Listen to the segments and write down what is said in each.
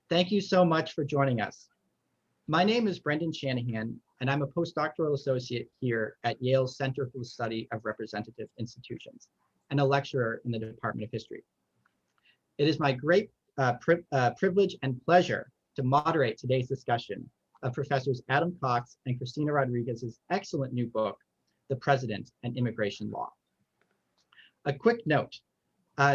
Thank you so much for joining us. My name is Brendan Shanahan, and I'm a postdoctoral associate here at Yale's Center for the Study of Representative Institutions and a lecturer in the Department of History. It is my great privilege and pleasure to moderate today's discussion of Professors Adam Cox and Cristina Rodríguez's excellent new book, The President and Immigration Law. A quick note,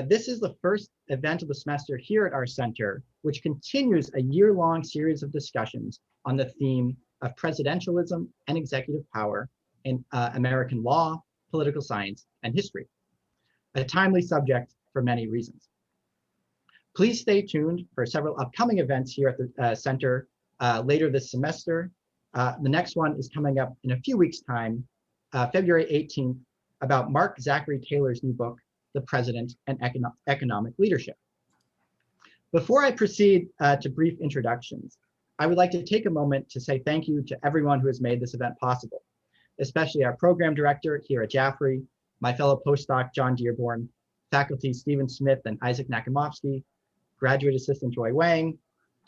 this is the first event of the semester here at our center, which continues a year-long series of discussions on the theme of presidentialism and executive power in American law, political science, and history, a timely subject for many reasons. Please stay tuned for several upcoming events here at the center later this semester. The next one is coming up in a few weeks' time, February 18th, about Mark Zachary Taylor's new book, The President and Economic Leadership. Before I proceed to brief introductions, I would like to take a moment to say thank you to everyone who has made this event possible, especially our program director here at Jaffrey, my fellow postdoc John Dearborn, faculty Stephen Smith and Isaac Nakimovsky, graduate assistant Joy Wang,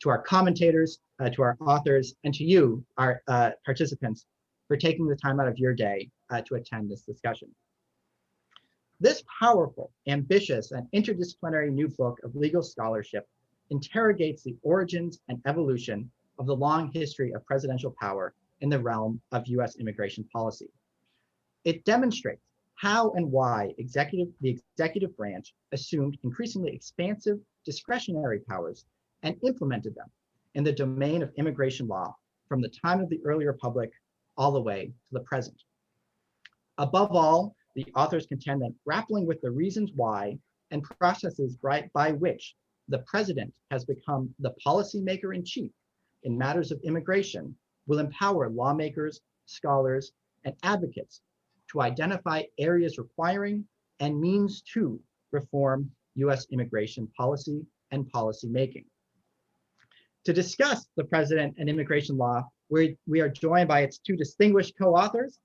to our commentators, to our authors, and to you, our participants, for taking the time out of your day to attend this discussion. This powerful, ambitious, and interdisciplinary new book of legal scholarship interrogates the origins and evolution of the long history of presidential power in the realm of US immigration policy. It demonstrates how and why the executive branch assumed increasingly expansive discretionary powers and implemented them in the domain of immigration law from the time of the early republic all the way to the present. Above all, the authors contend that grappling with the reasons why and processes by which the president has become the policymaker-in-chief in matters of immigration will empower lawmakers, scholars, and advocates to identify areas requiring and means to reform US immigration policy and policy making. To discuss the president and immigration law, we are joined by its two distinguished co-authors,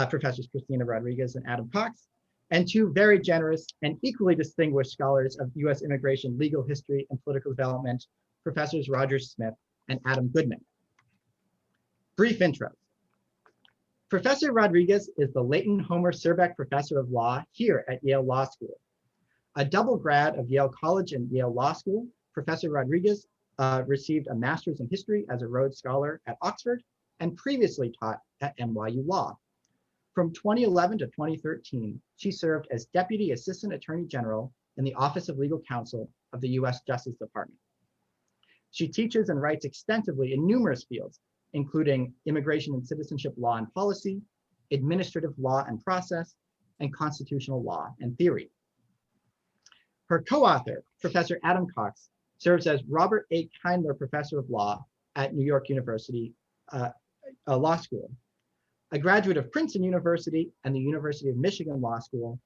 Professors Cristina Rodríguez and Adam Cox, and two very generous and equally distinguished scholars of US immigration legal history and political development, Professors Roger Smith and Adam Goodman. Brief intros. Professor Rodríguez is the Leighton Homer Surbeck Professor of Law here at Yale Law School. A double grad of Yale College and Yale Law School, Professor Rodríguez received a master's in history as a Rhodes Scholar at Oxford and previously taught at NYU Law. From 2011 to 2013, she served as Deputy Assistant Attorney General in the Office of Legal Counsel of the US Justice Department. She teaches and writes extensively in numerous fields, including immigration and citizenship law and policy, administrative law and process, and constitutional law and theory. Her co-author, Professor Adam Cox, serves as Robert A. Kindler Professor of Law at New York University Law School. A graduate of Princeton University and the University of Michigan Law School,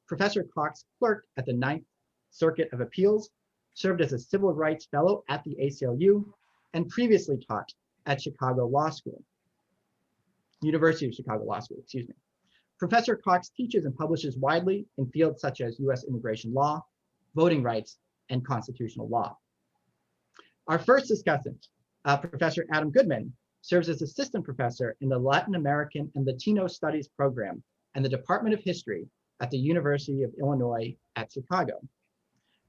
Professor Cox clerked at the Ninth Circuit of Appeals, served as a civil rights fellow at the ACLU, and previously taught at Chicago Law School, University of Chicago Law School, excuse me. Professor Cox teaches and publishes widely in fields such as US immigration law, voting rights, and constitutional law. Our first discussant, Professor Adam Goodman, serves as assistant professor in the Latin American and Latino Studies program and the Department of History at the University of Illinois at Chicago.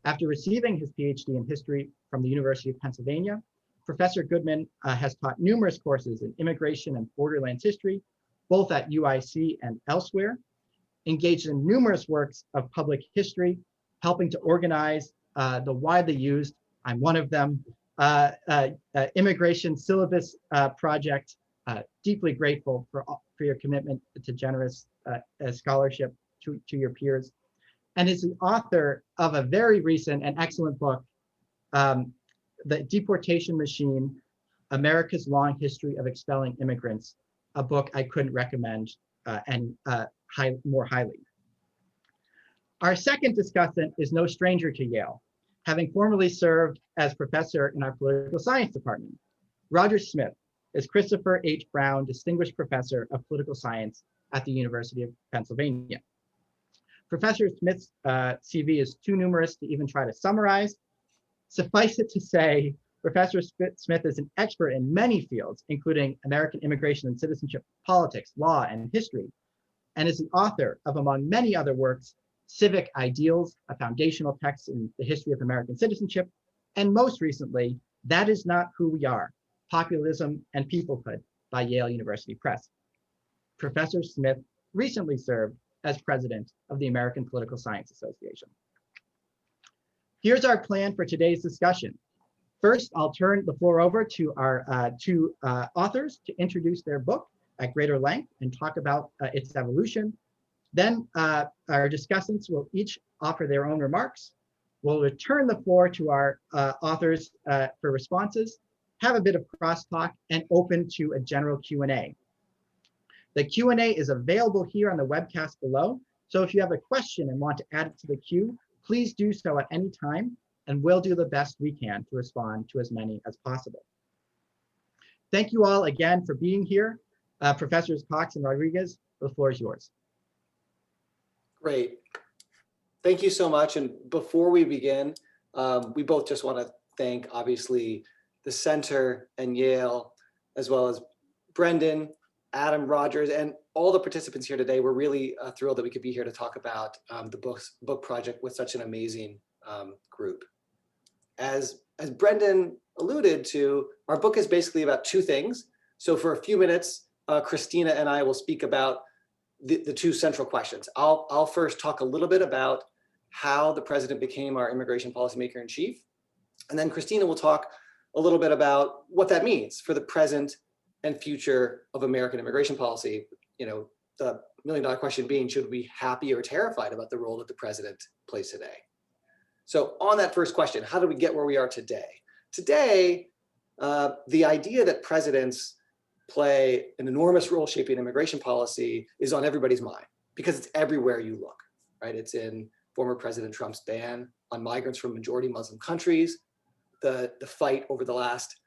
After receiving his PhD in history from the University of Pennsylvania, Professor Goodman has taught numerous courses in immigration and borderlands history, both at UIC and elsewhere, engaged in numerous works of public history, helping to organize the widely used, I'm one of them, immigration syllabus project. Deeply grateful for your commitment to generous scholarship to your peers, and is the author of a very recent and excellent book, The Deportation Machine, America's Long History of Expelling Immigrants, a book I couldn't recommend more highly. Our second discussant is no stranger to Yale, having formerly served as professor in our political science department. Roger Smith is Christopher H. Brown Distinguished Professor of Political Science at the University of Pennsylvania. Professor Smith's CV is too numerous to even try to summarize. Suffice it to say Professor Smith is an expert in many fields, including American immigration and citizenship, politics, law, and history, and is the author of, among many other works, Civic Ideals, a foundational text in the history of American citizenship, and most recently, That Is Not Who We Are, Populism and Peoplehood by Yale University Press. Professor Smith recently served as president of the American Political Science Association. Here's our plan for today's discussion. First, I'll turn the floor over to our two authors to introduce their book at greater length and talk about its evolution. Then our discussants will each offer their own remarks. We'll return the floor to our authors for responses, have a bit of crosstalk, and open to a general Q&A. The Q&A is available here on the webcast below, so if you have a question and want to add it to the queue, please do so at any time, and we'll do the best we can to respond to as many as possible. Thank you all again for being here. Professors Cox and Rodriguez, the floor is yours. Great. Thank you so much. And before we begin, we both just want to thank, obviously, the Center and Yale, as well as Brendan, Adam, Rogers, and all the participants here today. We're really thrilled that we could be here to talk about the book project with such an amazing group. As Brendan alluded to, our book is basically about two things. So for a few minutes, Cristina and I will speak about the two central questions. I'll first talk a little bit about how the president became our immigration policymaker-in-chief. And then Cristina will talk a little bit about what that means for the present and future of American immigration policy. You know, the million-dollar question being, should we be happy or terrified about the role that the president plays today? So on that first question, how did we get where we are today? Today, the idea that presidents play an enormous role shaping immigration policy is on everybody's mind because it's everywhere you look, right? It's in former President Trump's ban on migrants from majority Muslim countries, the fight over the last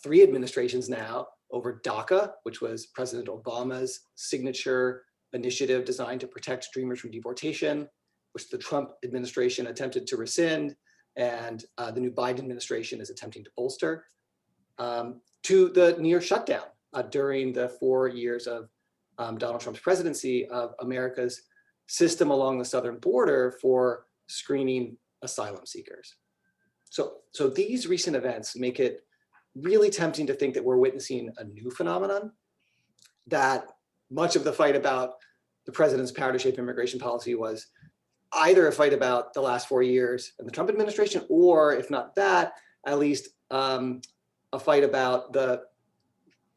3 administrations now over DACA, which was President Obama's signature initiative designed to protect dreamers from deportation, which the Trump administration attempted to rescind, and the new Biden administration is attempting to bolster, to the near shutdown during the 4 years of Donald Trump's presidency of America's system along the southern border for screening asylum seekers. So these recent events make it really tempting to think that we're witnessing a new phenomenon, that much of the fight about the president's power to shape immigration policy was either a fight about the last 4 years and the Trump administration, or if not that, at least a fight about the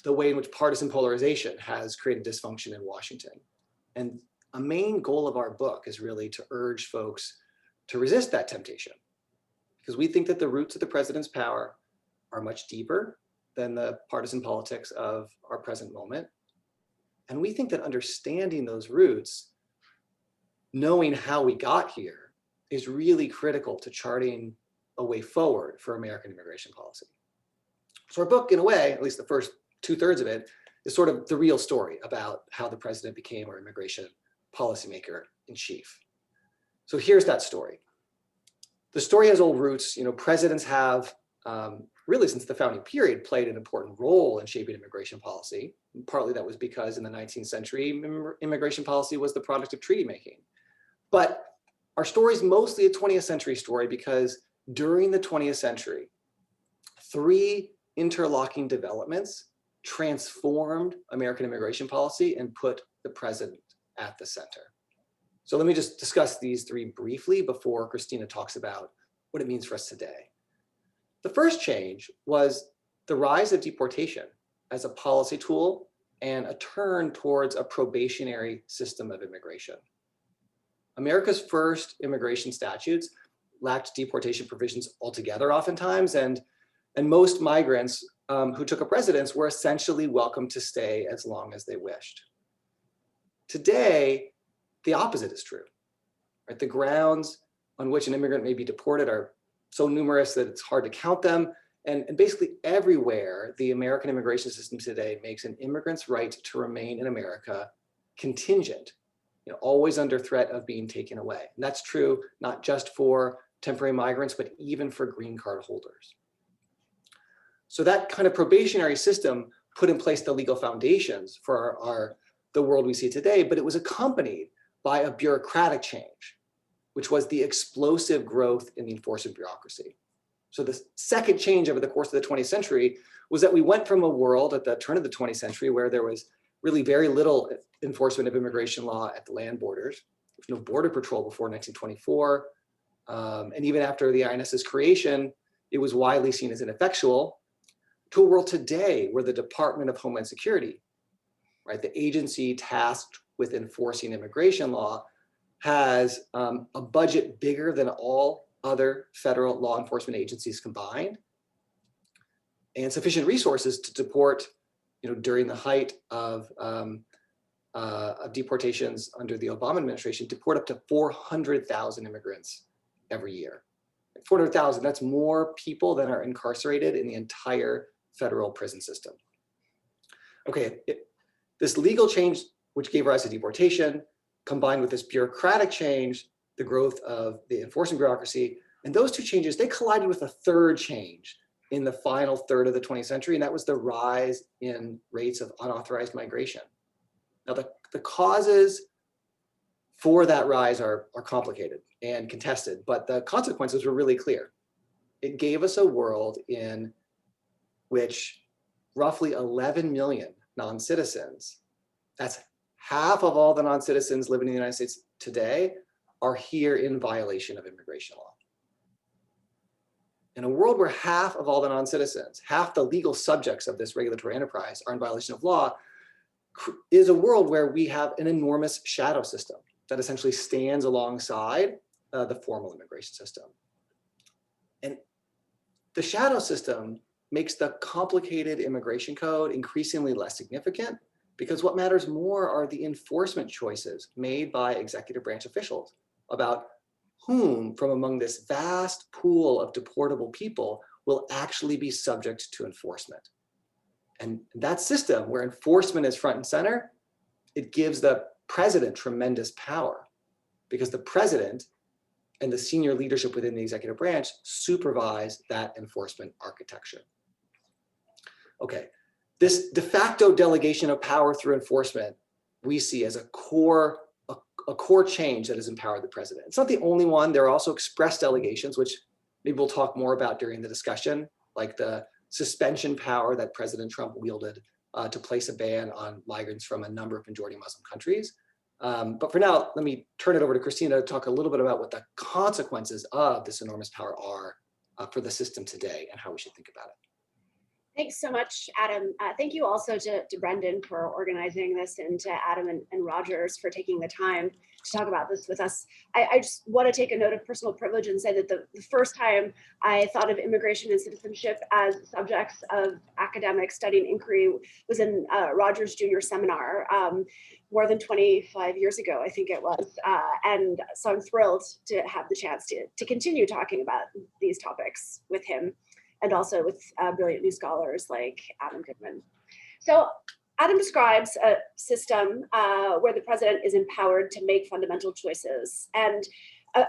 way in which partisan polarization has created dysfunction in Washington. And a main goal of our book is really to urge folks to resist that temptation, because we think that the roots of the president's power are much deeper than the partisan politics of our present moment. And we think that understanding those roots, knowing how we got here, is really critical to charting a way forward for American immigration policy. So our book, in a way, at least the first 2/3 of it, is sort of the real story about how the president became our immigration policymaker-in-chief. So here's that story. The story has old roots. You know, presidents have, really since the founding period, played an important role in shaping immigration policy. And partly that was because in the 19th century, immigration policy was the product of treaty making. But our story is mostly a 20th century story because during the 20th century, 3 interlocking developments transformed American immigration policy and put the president at the center. So let me just discuss these 3 briefly before Cristina talks about what it means for us today. The first change was the rise of deportation as a policy tool and a turn towards a probationary system of immigration. America's first immigration statutes lacked deportation provisions altogether oftentimes, and most migrants who took up residence were essentially welcome to stay as long as they wished. Today, the opposite is true. Right? The grounds on which an immigrant may be deported are so numerous that it's hard to count them. And basically everywhere, the American immigration system today makes an immigrant's right to remain in America contingent, always under threat of being taken away. And that's true not just for temporary migrants, but even for green card holders. So that kind of probationary system put in place the legal foundations for the world we see today, but it was accompanied by a bureaucratic change, which was the explosive growth in the enforcement bureaucracy. So the second change over the course of the 20th century was that we went from a world at the turn of the 20th century where there was really very little enforcement of immigration law at the land borders. There was no border patrol before 1924. And even after the INS's creation, it was widely seen as ineffectual, to a world today where the Department of Homeland Security, right, the agency tasked with enforcing immigration law, has a budget bigger than all other federal law enforcement agencies combined, and sufficient resources to deport, during the height of deportations under the Obama administration, deport up to 400,000 immigrants every year. 400,000, that's more people than are incarcerated in the entire federal prison system. Okay, this legal change, which gave rise to deportation, combined with this bureaucratic change, the growth of the enforcement bureaucracy, and those two changes, they collided with a third change in the final third of the 20th century, and that was the rise in rates of unauthorized migration. Now, the causes for that rise are complicated and contested, but the consequences were really clear. It gave us a world in which roughly 11 million non-citizens, that's half of all the non-citizens living in the United States today, are here in violation of immigration law. In a world where half of all the non-citizens, half the legal subjects of this regulatory enterprise are in violation of law, is a world where we have an enormous shadow system that essentially stands alongside the formal immigration system. And the shadow system makes the complicated immigration code increasingly less significant, because what matters more are the enforcement choices made by executive branch officials about whom from among this vast pool of deportable people will actually be subject to enforcement. And that system where enforcement is front and center, it gives the president tremendous power, because the president and the senior leadership within the executive branch supervise that enforcement architecture. Okay, this de facto delegation of power through enforcement we see as a core change that has empowered the president. It's not the only one. There are also express delegations, which maybe we'll talk more about during the discussion, like the suspension power that President Trump wielded to place a ban on migrants from a number of majority Muslim countries. But for now, let me turn it over to Cristina to talk a little bit about what the consequences of this enormous power are for the system today and how we should think about it. Thanks so much, Adam. Thank you also to Brendan for organizing this, and to Adam and Rogers for taking the time to talk about this with us. I just want to take a note of personal privilege and say that the first time I thought of immigration and citizenship as subjects of academic study and inquiry was in Rogers Junior Seminar more than 25 years ago, I think it was. And so I'm thrilled to have the chance to continue talking about these topics with him, and also with brilliant new scholars like Adam Goodman. So Adam describes a system where the president is empowered to make fundamental choices and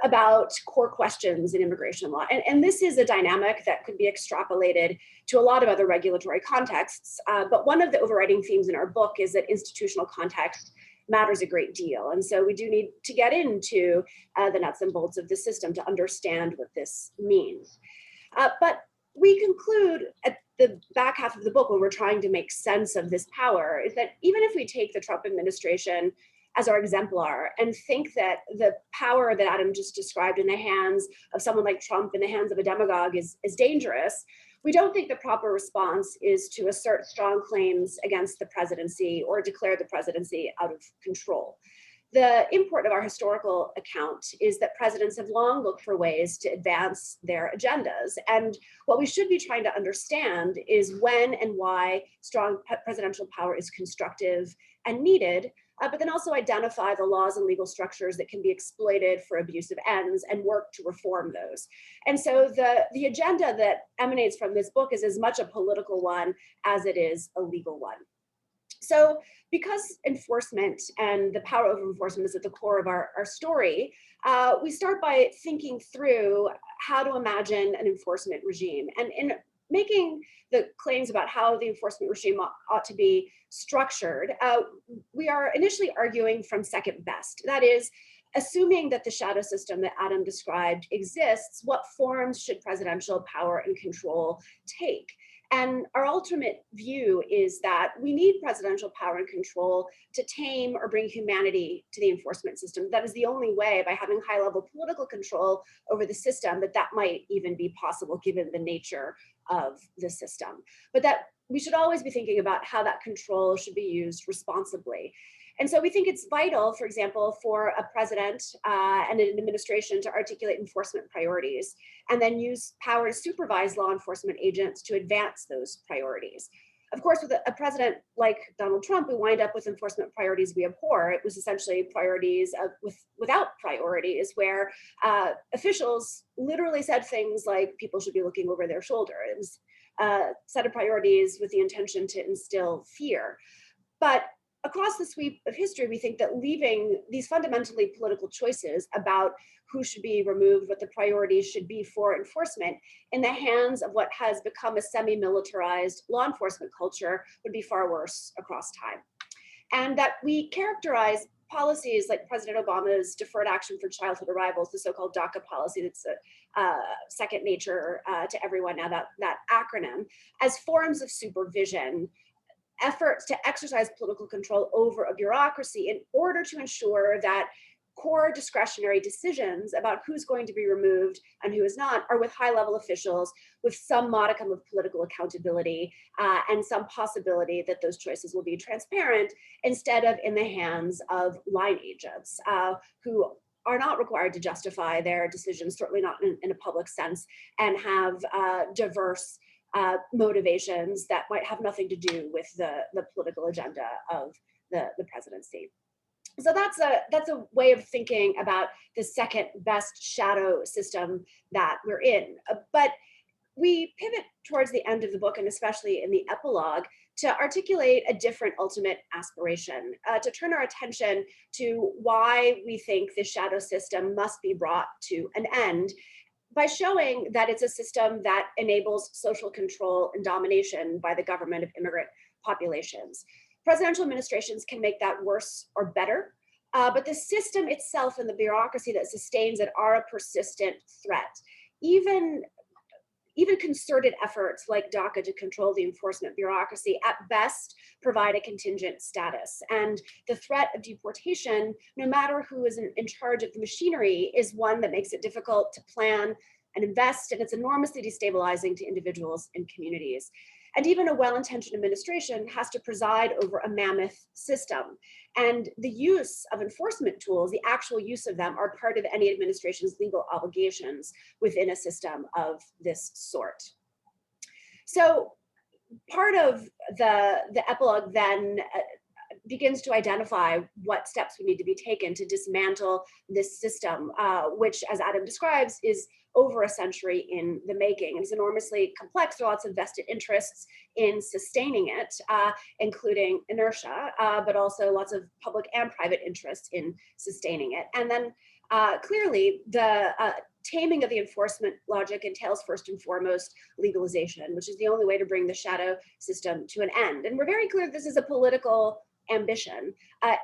about core questions in immigration law. And this is a dynamic that could be extrapolated to a lot of other regulatory contexts. But one of the overriding themes in our book is that institutional context matters a great deal. And so we do need to get into the nuts and bolts of the system to understand what this means. But we conclude at the back half of the book, when we're trying to make sense of this power, is that even if we take the Trump administration as our exemplar and think that the power that Adam just described in the hands of someone like Trump, in the hands of a demagogue, is dangerous, we don't think the proper response is to assert strong claims against the presidency or declare the presidency out of control. The import of our historical account is that presidents have long looked for ways to advance their agendas. And what we should be trying to understand is when and why strong presidential power is constructive and needed, but then also identify the laws and legal structures that can be exploited for abusive ends and work to reform those. And so the agenda that emanates from this book is as much a political one as it is a legal one. So because enforcement and the power of enforcement is at the core of our story, we start by thinking through how to imagine an enforcement regime. And in making the claims about how the enforcement regime ought to be structured, we are initially arguing from second best. That is, assuming that the shadow system that Adam described exists, what forms should presidential power and control take? And our ultimate view is that we need presidential power and control to tame or bring humanity to the enforcement system. That is the only way, by having high-level political control over the system, that might even be possible given the nature of the system. But that we should always be thinking about how that control should be used responsibly. And so we think it's vital, for example, for a president and an administration to articulate enforcement priorities and then use power to supervise law enforcement agents to advance those priorities. Of course, with a president like Donald Trump, we wind up with enforcement priorities we abhor. It was essentially priorities without priorities, where officials literally said things like people should be looking over their shoulder. It was a set of priorities with the intention to instill fear. But across the sweep of history, we think that leaving these fundamentally political choices about who should be removed, what the priorities should be for enforcement, in the hands of what has become a semi-militarized law enforcement culture would be far worse across time. And that we characterize policies like President Obama's Deferred Action for Childhood Arrivals, the so-called DACA policy that's second nature to everyone now, that acronym, as forms of supervision, efforts to exercise political control over a bureaucracy in order to ensure that core discretionary decisions about who's going to be removed and who is not are with high-level officials with some modicum of political accountability and some possibility that those choices will be transparent instead of in the hands of line agents who are not required to justify their decisions, certainly not in a public sense, and have diverse motivations that might have nothing to do with the political agenda of the presidency. So that's a way of thinking about the second best shadow system that we're in. But we pivot towards the end of the book, and especially in the epilogue, to articulate a different ultimate aspiration, to turn our attention to why we think the shadow system must be brought to an end, by showing that it's a system that enables social control and domination by the government of immigrant populations. Presidential administrations can make that worse or better, but the system itself and the bureaucracy that sustains it are a persistent threat. Even concerted efforts like DACA to control the enforcement bureaucracy at best provide a contingent status. And the threat of deportation, no matter who is in charge of the machinery, is one that makes it difficult to plan and invest, and it's enormously destabilizing to individuals and communities. And even a well-intentioned administration has to preside over a mammoth system. And the use of enforcement tools, the actual use of them, are part of any administration's legal obligations within a system of this sort. So part of the epilogue then begins to identify what steps we need to be taken to dismantle this system, which, as Adam describes, is over a century in the making. It's enormously complex. There are lots of vested interests in sustaining it, including inertia, but also lots of public and private interests in sustaining it. And then clearly, the taming of the enforcement logic entails first and foremost legalization, which is the only way to bring the shadow system to an end. And we're very clear this is a political ambition.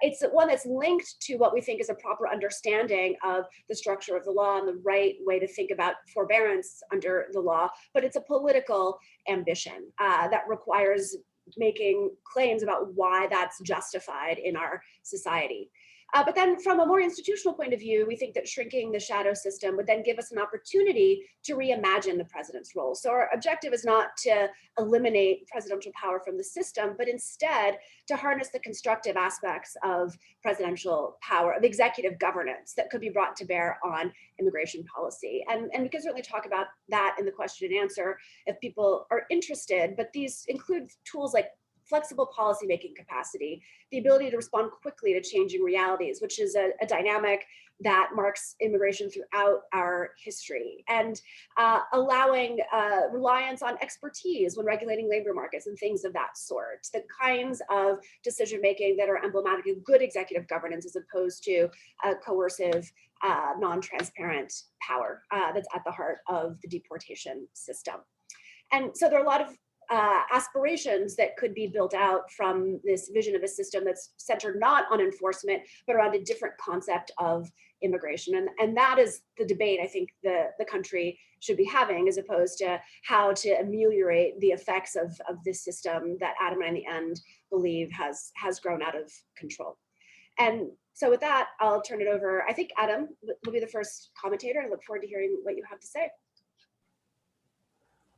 It's one that's linked to what we think is a proper understanding of the structure of the law and the right way to think about forbearance under the law, but it's a political ambition that requires making claims about why that's justified in our society. But then from a more institutional point of view, we think that shrinking the shadow system would then give us an opportunity to reimagine the president's role. So our objective is not to eliminate presidential power from the system, but instead to harness the constructive aspects of presidential power, of executive governance that could be brought to bear on immigration policy. And we can certainly talk about that in the question and answer if people are interested, but these include tools like flexible policymaking capacity, the ability to respond quickly to changing realities, which is a dynamic that marks immigration throughout our history, and allowing reliance on expertise when regulating labor markets and things of that sort, the kinds of decision-making that are emblematic of good executive governance as opposed to coercive, non-transparent power that's at the heart of the deportation system. And so there are a lot of aspirations that could be built out from this vision of a system that's centered not on enforcement, but around a different concept of immigration. And that is the debate I think the country should be having, as opposed to how to ameliorate the effects of this system that Adam and I in the end believe has grown out of control. And so with that, I'll turn it over. I think Adam will be the first commentator. I look forward to hearing what you have to say.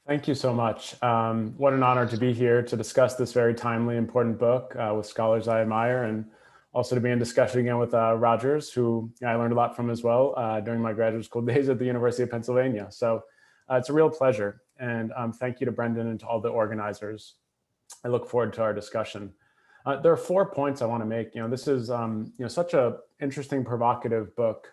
Thank you so much. What an honor to be here to discuss this very timely, important book with scholars I admire, and also to be in discussion again with Rodgers, who I learned a lot from as well during my graduate school days at the University of Pennsylvania. So it's a real pleasure. And thank you to Brendan and to all the organizers. I look forward to our discussion. There are 4 points I want to make. This is such an interesting, provocative book.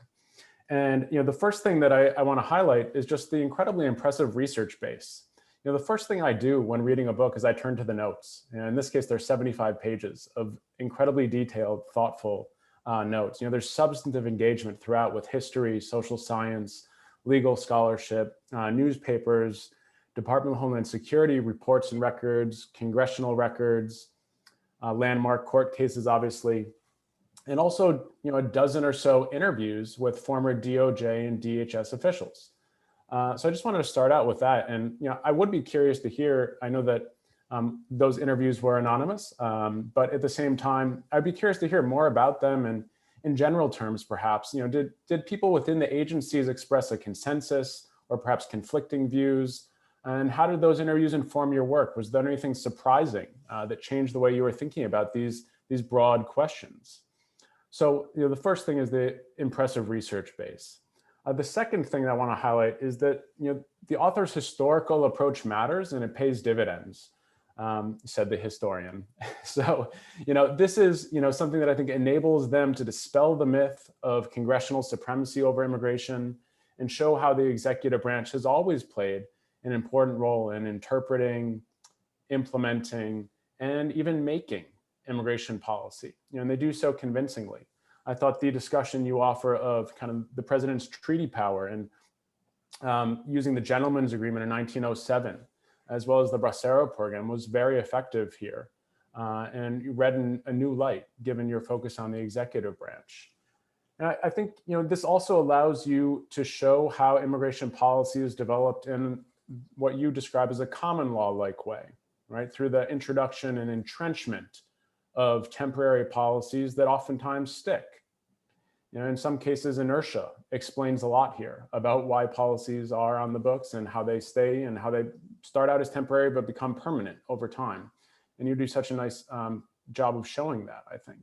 And the first thing that I want to highlight is just the incredibly impressive research base. The first thing I do when reading a book is I turn to the notes. And in this case, there's 75 pages of incredibly detailed, thoughtful notes. There's substantive engagement throughout with history, social science, legal scholarship, newspapers, Department of Homeland Security reports and records, congressional records, landmark court cases, obviously, and also, a dozen or so interviews with former DOJ and DHS officials. So I just wanted to start out with that. And, I would be curious to hear, I know that those interviews were anonymous, but at the same time, I'd be curious to hear more about them. And in general terms, perhaps, did people within the agencies express a consensus or perhaps conflicting views? And how did those interviews inform your work? Was there anything surprising that changed the way you were thinking about these broad questions? So the first thing is the impressive research base. The second thing that I want to highlight is that the author's historical approach matters and it pays dividends, said the historian. So this is something that I think enables them to dispel the myth of congressional supremacy over immigration and show how the executive branch has always played an important role in interpreting, implementing, and even making immigration policy, and they do so convincingly. I thought the discussion you offer of kind of the president's treaty power and using the Gentleman's Agreement in 1907, as well as the Bracero program, was very effective here. And you read in a new light, given your focus on the executive branch. And I think this also allows you to show how immigration policy is developed in what you describe as a common law-like way, right? Through the introduction and entrenchment of temporary policies that oftentimes stick. In some cases, inertia explains a lot here about why policies are on the books and how they stay and how they start out as temporary but become permanent over time. And you do such a nice job of showing that, I think.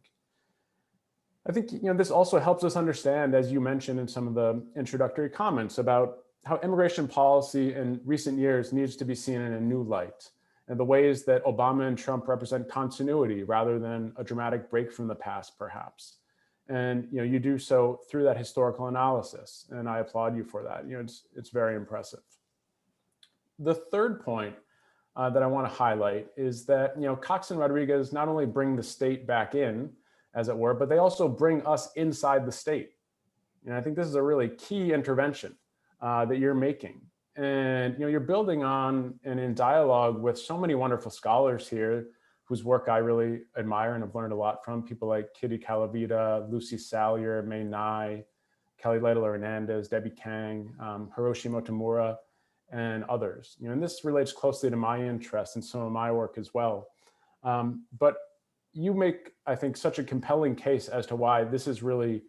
This also helps us understand, as you mentioned in some of the introductory comments, about how immigration policy in recent years needs to be seen in a new light, and the ways that Obama and Trump represent continuity rather than a dramatic break from the past, perhaps. And you do so through that historical analysis, and I applaud you for that. It's very impressive. The third point that I want to highlight is that Cox and Rodríguez not only bring the state back in, as it were, but they also bring us inside the state. And I think this is a really key intervention that you're making. And you're building on and in dialogue with so many wonderful scholars here whose work I really admire and have learned a lot from. People like Kitty Calavita, Lucy Salyer, May Nye, Kelly Lytle Hernandez, Debbie Kang, Hiroshi Motomura, and others. And this relates closely to my interests and some of my work as well. But you make, I think, such a compelling case as to why this is really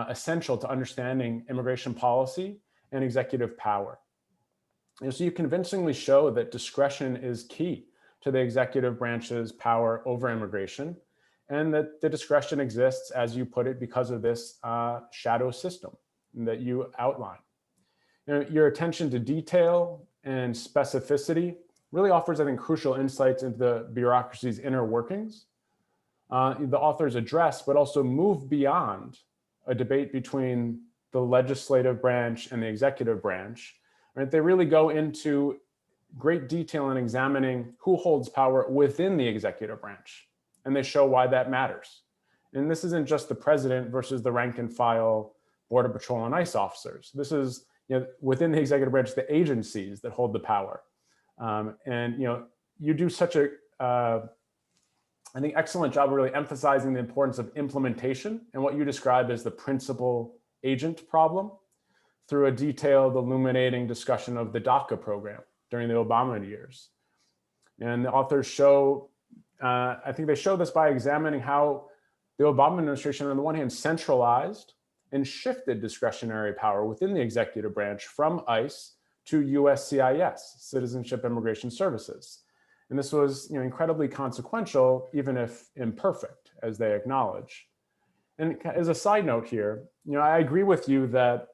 essential to understanding immigration policy and executive power. So you convincingly show that discretion is key to the executive branch's power over immigration, and that the discretion exists, as you put it, because of this shadow system that you outline. Your attention to detail and specificity really offers, I think, crucial insights into the bureaucracy's inner workings. The authors address, but also move beyond a debate between the legislative branch and the executive branch. Right? They really go into great detail in examining who holds power within the executive branch, and they show why that matters. And this isn't just the president versus the rank and file Border Patrol and ICE officers. This is within the executive branch, the agencies that hold the power. And you do such a, I think, excellent job of really emphasizing the importance of implementation and what you describe as the principal agent problem through a detailed, illuminating discussion of the DACA program during the Obama years. And the authors show, I think they show this by examining how the Obama administration, on the one hand, centralized and shifted discretionary power within the executive branch from ICE to USCIS, Citizenship Immigration Services. And this was incredibly consequential, even if imperfect, as they acknowledge. And as a side note here, I agree with you that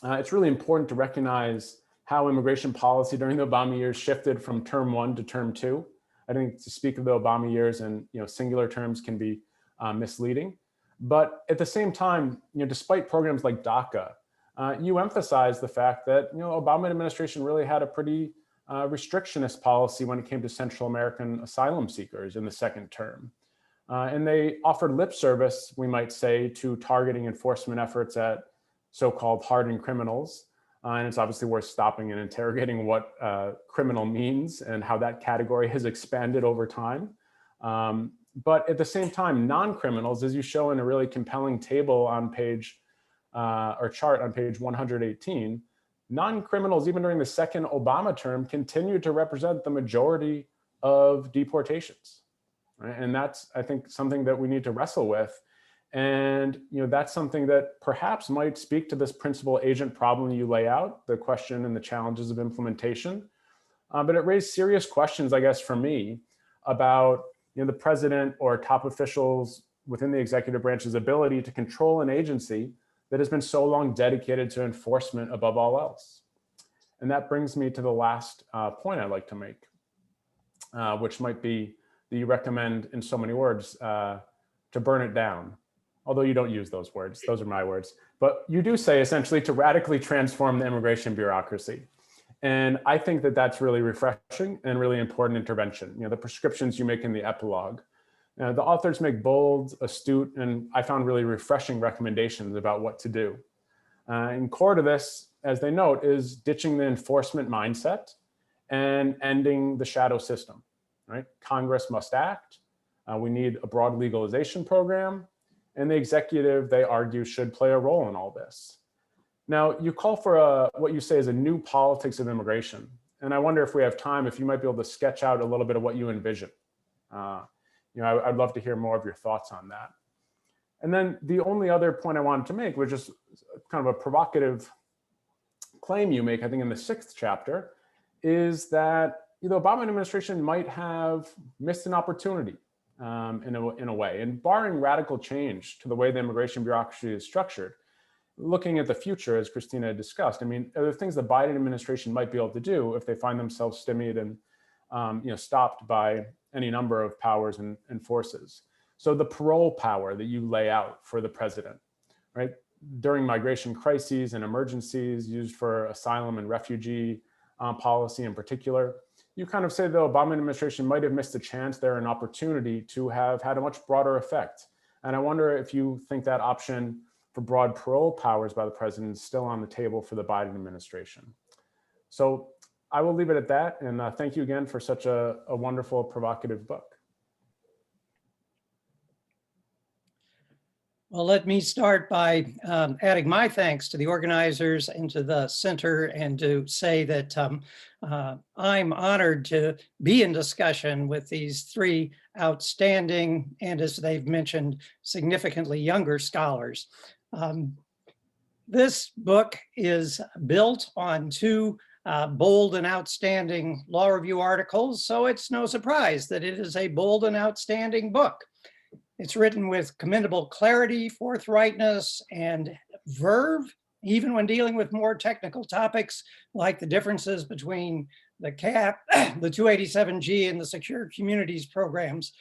it's really important to recognize how immigration policy during the Obama years shifted from term 1 to term 2. I think to speak of the Obama years in singular terms can be misleading. But at the same time, despite programs like DACA, you emphasize the fact that Obama administration really had a pretty restrictionist policy when it came to Central American asylum seekers in the second term. And they offered lip service, we might say, to targeting enforcement efforts at so-called hardened criminals. And it's obviously worth stopping and interrogating what criminal means and how that category has expanded over time. But at the same time, non-criminals, as you show in a really compelling table on page, or chart on page 118, non-criminals, even during the second Obama term, continued to represent the majority of deportations. Right? And that's, I think, something that we need to wrestle with. And that's something that perhaps might speak to this principal agent problem you lay out, the question and the challenges of implementation. But it raised serious questions, I guess, for me about the president or top officials within the executive branch's ability to control an agency that has been so long dedicated to enforcement above all else. And that brings me to the last point I'd like to make, which might be that you recommend in so many words to burn it down. Although you don't use those words, those are my words. But you do say essentially to radically transform the immigration bureaucracy. And I think that that's really refreshing and really important intervention. The prescriptions you make in the epilogue. The authors make bold, astute, and I found really refreshing recommendations about what to do. And core to this, as they note, is ditching the enforcement mindset and ending the shadow system, right? Congress must act. We need a broad legalization program. And the executive, they argue, should play a role in all this. Now, you call for what you say is a new politics of immigration. And I wonder if we have time, if you might be able to sketch out a little bit of what you envision. I'd love to hear more of your thoughts on that. And then the only other point I wanted to make was just kind of a provocative claim you make, I think in the 6th chapter, is that the Obama administration might have missed an opportunity in a way. And barring radical change to the way the immigration bureaucracy is structured, looking at the future, as Cristina discussed, I mean, are there things the Biden administration might be able to do if they find themselves stymied and stopped by any number of powers and forces? So the parole power that you lay out for the president, right? During migration crises and emergencies used for asylum and refugee policy in particular, you kind of say the Obama administration might have missed a chance there, an opportunity to have had a much broader effect. And I wonder if you think that option for broad parole powers by the president is still on the table for the Biden administration. So I will leave it at that. And thank you again for such a wonderful, provocative book. Well, let me start by adding my thanks to the organizers and to the center, and to say that I'm honored to be in discussion with these 3 outstanding, and as they've mentioned, significantly younger scholars. This book is built on 2 bold and outstanding law review articles, so it's no surprise that it is a bold and outstanding book. It's written with commendable clarity, forthrightness, and verve, even when dealing with more technical topics like the differences between the CAP, the 287G, and the Secure Communities programs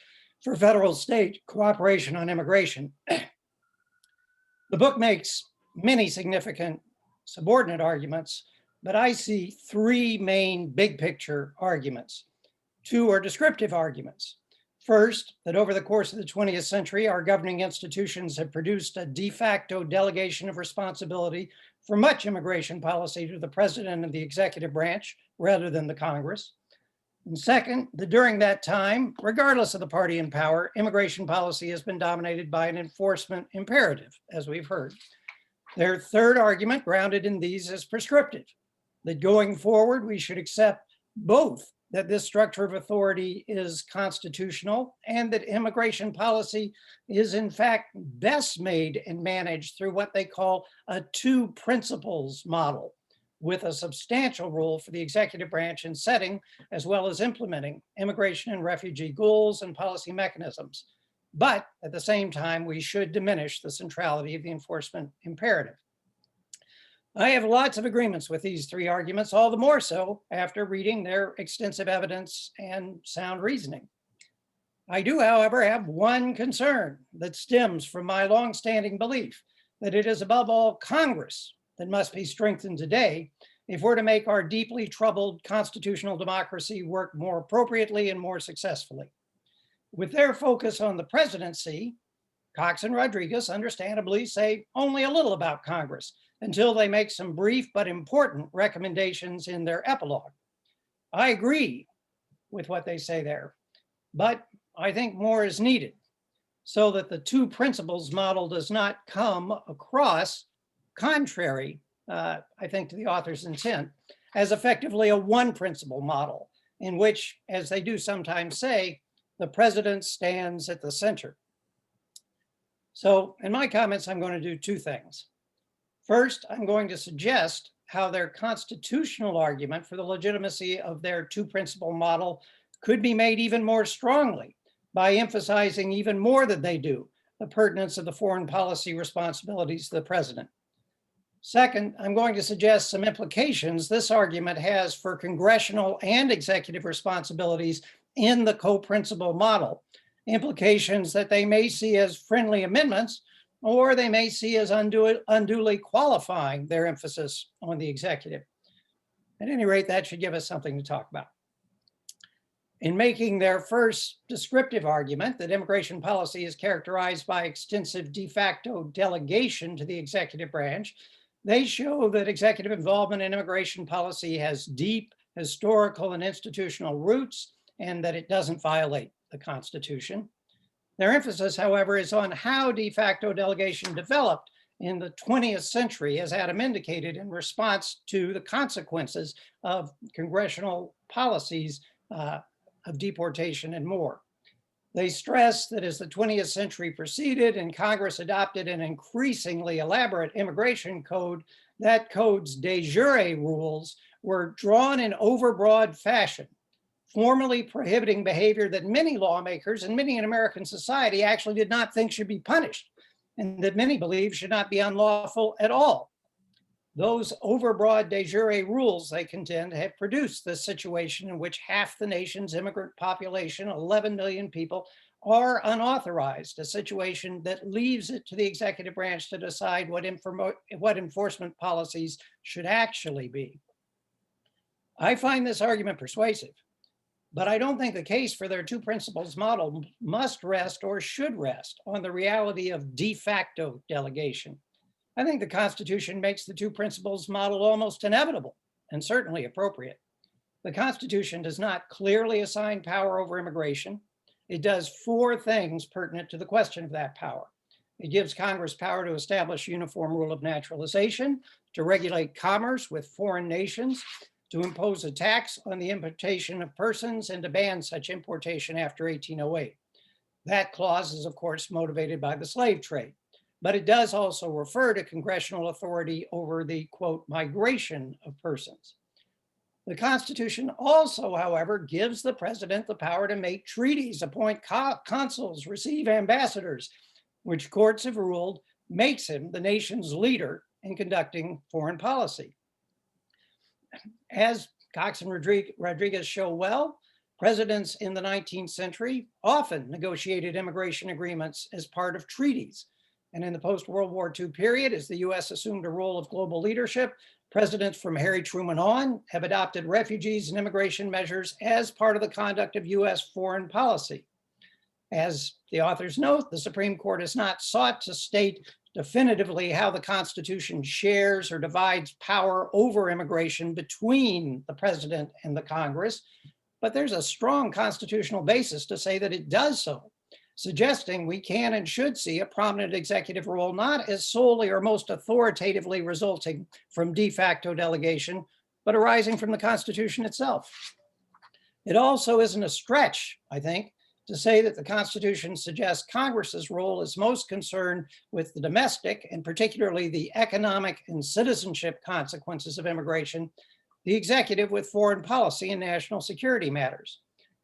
for federal-state cooperation on immigration. The book makes many significant subordinate arguments, but I see 3 main big picture arguments. 2 are descriptive arguments. First, that over the course of the 20th century, our governing institutions have produced a de facto delegation of responsibility for much immigration policy to the president and the executive branch, rather than the Congress. And second, that during that time, regardless of the party in power, immigration policy has been dominated by an enforcement imperative, as we've heard. Their third argument, grounded in these, is prescriptive, that going forward, we should accept both that this structure of authority is constitutional and that immigration policy is in fact best made and managed through what they call a two principles model, with a substantial role for the executive branch in setting as well as implementing immigration and refugee goals and policy mechanisms. But at the same time, we should diminish the centrality of the enforcement imperative. I have lots of agreements with these three arguments, all the more so after reading their extensive evidence and sound reasoning. I do, however, have one concern that stems from my longstanding belief that it is above all Congress that must be strengthened today if we're to make our deeply troubled constitutional democracy work more appropriately and more successfully. With their focus on the presidency, Cox and Rodríguez understandably say only a little about Congress until they make some brief but important recommendations in their epilogue. I agree with what they say there, but I think more is needed so that the two principles model does not come across contrary, I think, to the author's intent, as effectively a one principle model in which, as they do sometimes say, the president stands at the center. So in my comments, I'm going to do two things. First, I'm going to suggest how their constitutional argument for the legitimacy of their two principle model could be made even more strongly by emphasizing even more than they do the pertinence of the foreign policy responsibilities of the president. Second, I'm going to suggest some implications this argument has for congressional and executive responsibilities in the co-principal model, implications that they may see as friendly amendments, or they may see as unduly qualifying their emphasis on the executive. At any rate, that should give us something to talk about. In making their first descriptive argument that immigration policy is characterized by extensive de facto delegation to the executive branch, they show that executive involvement in immigration policy has deep historical and institutional roots and that it doesn't violate the Constitution. Their emphasis, however, is on how de facto delegation developed in the 20th century, as Adam indicated, in response to the consequences of congressional policies of deportation and more. They stress that as the 20th century proceeded and Congress adopted an increasingly elaborate immigration code, that code's de jure rules were drawn in overbroad fashion, formally prohibiting behavior that many lawmakers and many in American society actually did not think should be punished, and that many believe should not be unlawful at all. Those overbroad de jure rules, they contend, have produced this situation in which half the nation's immigrant population, 11 million people, are unauthorized, a situation that leaves it to the executive branch to decide what enforcement policies should actually be. I find this argument persuasive, but I don't think the case for their two principles model must rest or should rest on the reality of de facto delegation. I think the Constitution makes the two principles model almost inevitable and certainly appropriate. The Constitution does not clearly assign power over immigration. It does four things pertinent to the question of that power. It gives Congress power to establish uniform rule of naturalization, to regulate commerce with foreign nations, to impose a tax on the importation of persons, and to ban such importation after 1808. That clause is, of course, motivated by the slave trade. But it does also refer to congressional authority over the, quote, migration of persons. The Constitution also, however, gives the president the power to make treaties, appoint consuls, receive ambassadors, which courts have ruled makes him the nation's leader in conducting foreign policy. As Cox and Rodríguez show well, presidents in the 19th century often negotiated immigration agreements as part of treaties. And in the post-World War II period, as the US assumed a role of global leadership, presidents from Harry Truman on have adopted refugees and immigration measures as part of the conduct of US foreign policy. As the authors note, the Supreme Court has not sought to state definitively how the Constitution shares or divides power over immigration between the president and the Congress, but there's a strong constitutional basis to say that it does so, suggesting we can and should see a prominent executive role not as solely or most authoritatively resulting from de facto delegation, but arising from the Constitution itself. It also isn't a stretch, I think, to say that the Constitution suggests Congress's role is most concerned with the domestic and particularly the economic and citizenship consequences of immigration, the executive with foreign policy and national security matters.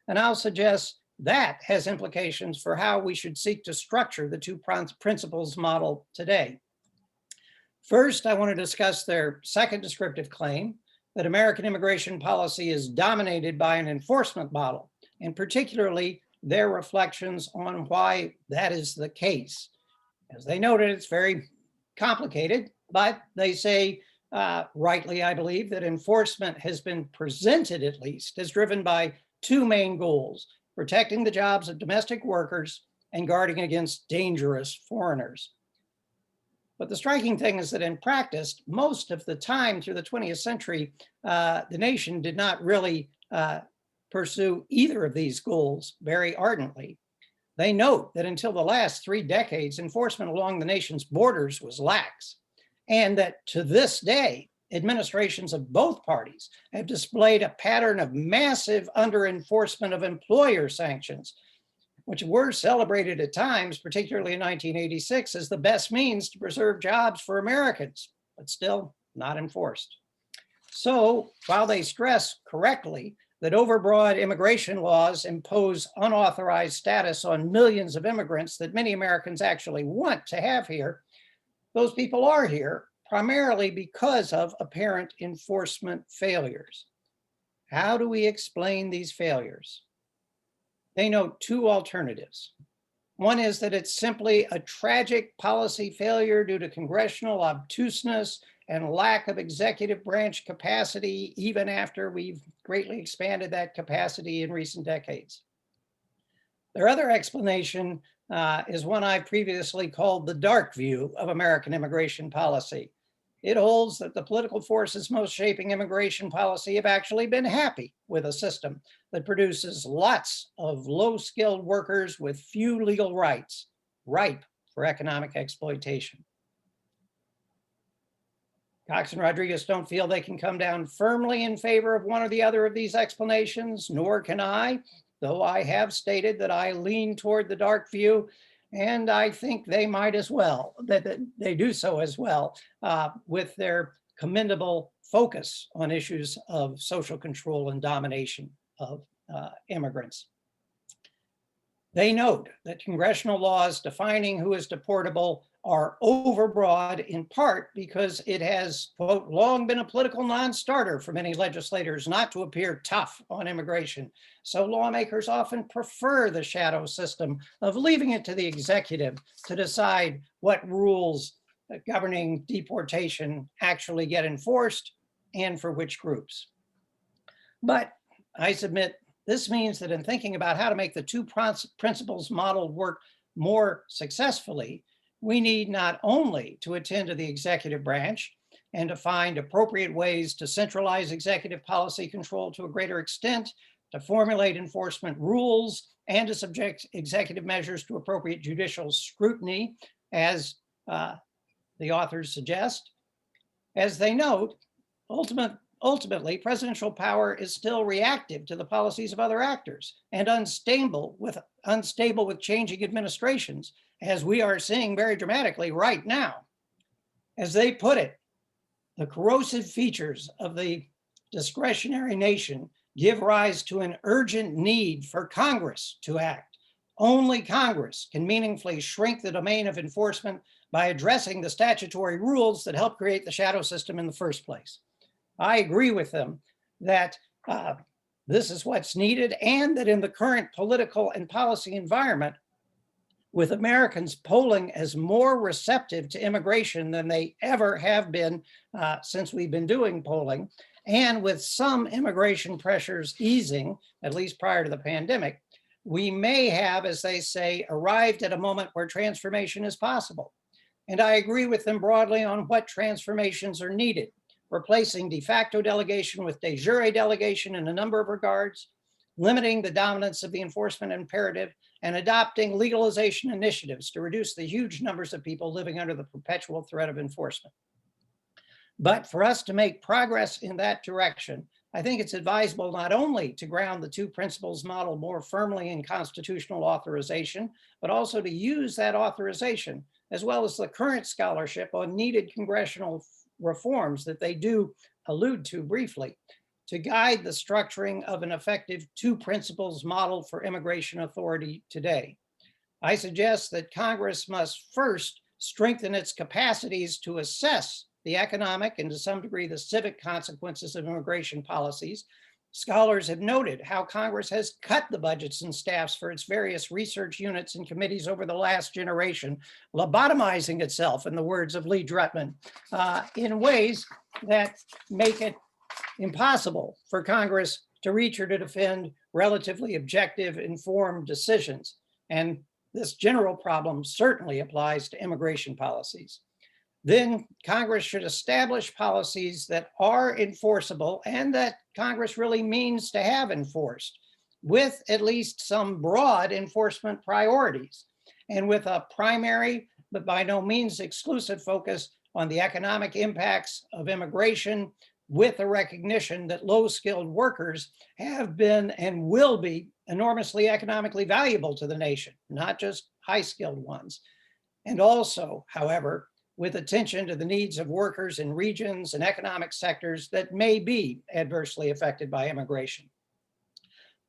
And I'll suggest that has implications for how we should seek to structure the two principles model today. First, I want to discuss their second descriptive claim that American immigration policy is dominated by an enforcement model, and particularly their reflections on why that is the case. As they noted, it's very complicated, but they say, rightly, I believe, that enforcement has been presented, at least, as driven by two main goals: protecting the jobs of domestic workers and guarding against dangerous foreigners. But the striking thing is that in practice, most of the time through the 20th century, the nation did not really pursue either of these goals very ardently. They note that until the last 3 decades, enforcement along the nation's borders was lax, and that to this day, administrations of both parties have displayed a pattern of massive under-enforcement of employer sanctions, which were celebrated at times, particularly in 1986, as the best means to preserve jobs for Americans, but still not enforced. So while they stress correctly that overbroad immigration laws impose unauthorized status on millions of immigrants that many Americans actually want to have here, those people are here primarily because of apparent enforcement failures. How do we explain these failures? They note 2 alternatives. One is that it's simply a tragic policy failure due to congressional obtuseness and lack of executive branch capacity, even after we've greatly expanded that capacity in recent decades. Their other explanation is one I previously called the dark view of American immigration policy. It holds that the political forces most shaping immigration policy have actually been happy with a system that produces lots of low-skilled workers with few legal rights, ripe for economic exploitation. Cox and Rodriguez don't feel they can come down firmly in favor of one or the other of these explanations, nor can I, though I have stated that I lean toward the dark view, and I think they might as well, that they do so as well, with their commendable focus on issues of social control and domination of immigrants. They note that congressional laws defining who is deportable are overbroad, in part because it has, quote, long been a political non-starter for many legislators not to appear tough on immigration. So lawmakers often prefer the shadow system of leaving it to the executive to decide what rules governing deportation actually get enforced and for which groups. But I submit this means that in thinking about how to make the two principles model work more successfully, we need not only to attend to the executive branch and to find appropriate ways to centralize executive policy control to a greater extent, to formulate enforcement rules, and to subject executive measures to appropriate judicial scrutiny, as the authors suggest. As they note, ultimately, presidential power is still reactive to the policies of other actors and unstable with changing administrations, as we are seeing very dramatically right now. As they put it, the corrosive features of the discretionary nation give rise to an urgent need for Congress to act. Only Congress can meaningfully shrink the domain of enforcement by addressing the statutory rules that help create the shadow system in the first place. I agree with them that this is what's needed, and that in the current political and policy environment, with Americans polling as more receptive to immigration than they ever have been since we've been doing polling, and with some immigration pressures easing, at least prior to the pandemic, we may have, as they say, arrived at a moment where transformation is possible. and I agree with them broadly on what transformations are needed, replacing de facto delegation with de jure delegation in a number of regards, limiting the dominance of the enforcement imperative, and adopting legalization initiatives to reduce the huge numbers of people living under the perpetual threat of enforcement. But for us to make progress in that direction, I think it's advisable not only to ground the two principles model more firmly in constitutional authorization, but also to use that authorization, as well as the current scholarship on needed congressional reforms that they do allude to briefly, to guide the structuring of an effective two principles model for immigration authority today. I suggest that Congress must first strengthen its capacities to assess the economic and to some degree the civic consequences of immigration policies. Scholars have noted how Congress has cut the budgets and staffs for its various research units and committees over the last generation, lobotomizing itself, in the words of Lee Drutman, in ways that make it impossible for Congress to reach or to defend relatively objective, informed decisions. And this general problem certainly applies to immigration policies. Then Congress should establish policies that are enforceable and that Congress really means to have enforced, with at least some broad enforcement priorities, and with a primary, but by no means exclusive focus on the economic impacts of immigration, with a recognition that low-skilled workers have been and will be enormously economically valuable to the nation, not just high-skilled ones. And also, however, with attention to the needs of workers in regions and economic sectors that may be adversely affected by immigration.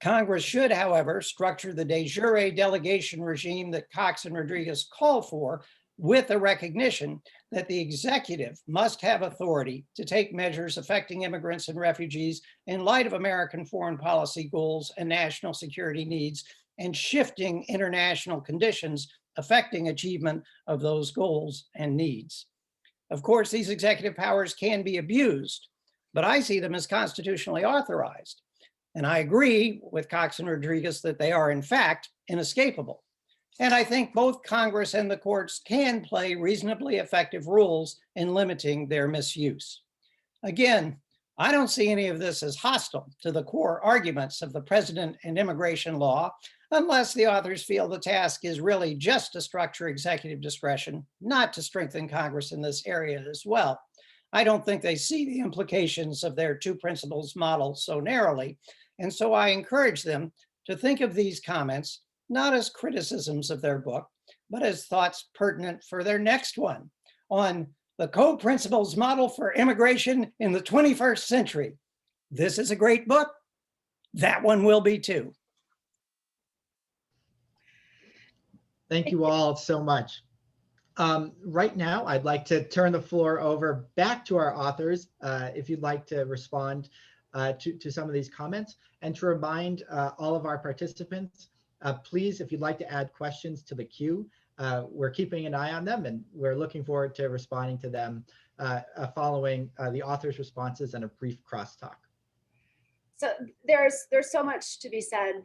Congress should, however, structure the de jure delegation regime that Cox and Rodriguez call for, with a recognition that the executive must have authority to take measures affecting immigrants and refugees in light of American foreign policy goals and national security needs, and shifting international conditions affecting achievement of those goals and needs. Of course, these executive powers can be abused, but I see them as constitutionally authorized. And I agree with Cox and Rodriguez that they are, in fact, inescapable. And I think both Congress and the courts can play reasonably effective roles in limiting their misuse. Again, I don't see any of this as hostile to the core arguments of the President and immigration law, unless the authors feel the task is really just to structure executive discretion, not to strengthen Congress in this area as well. I don't think they see the implications of their two principles model so narrowly, and so I encourage them to think of these comments not as criticisms of their book, but as thoughts pertinent for their next one on the co-principles model for immigration in the 21st century. This is a great book. That one will be too. Thank you all so much. Right now, I'd like to turn the floor over back to our authors, if you'd like to respond to some of these comments, and to remind all of our participants, please, if you'd like to add questions to the queue, we're keeping an eye on them, and we're looking forward to responding to them following the authors' responses and a brief crosstalk. So there's so much to be said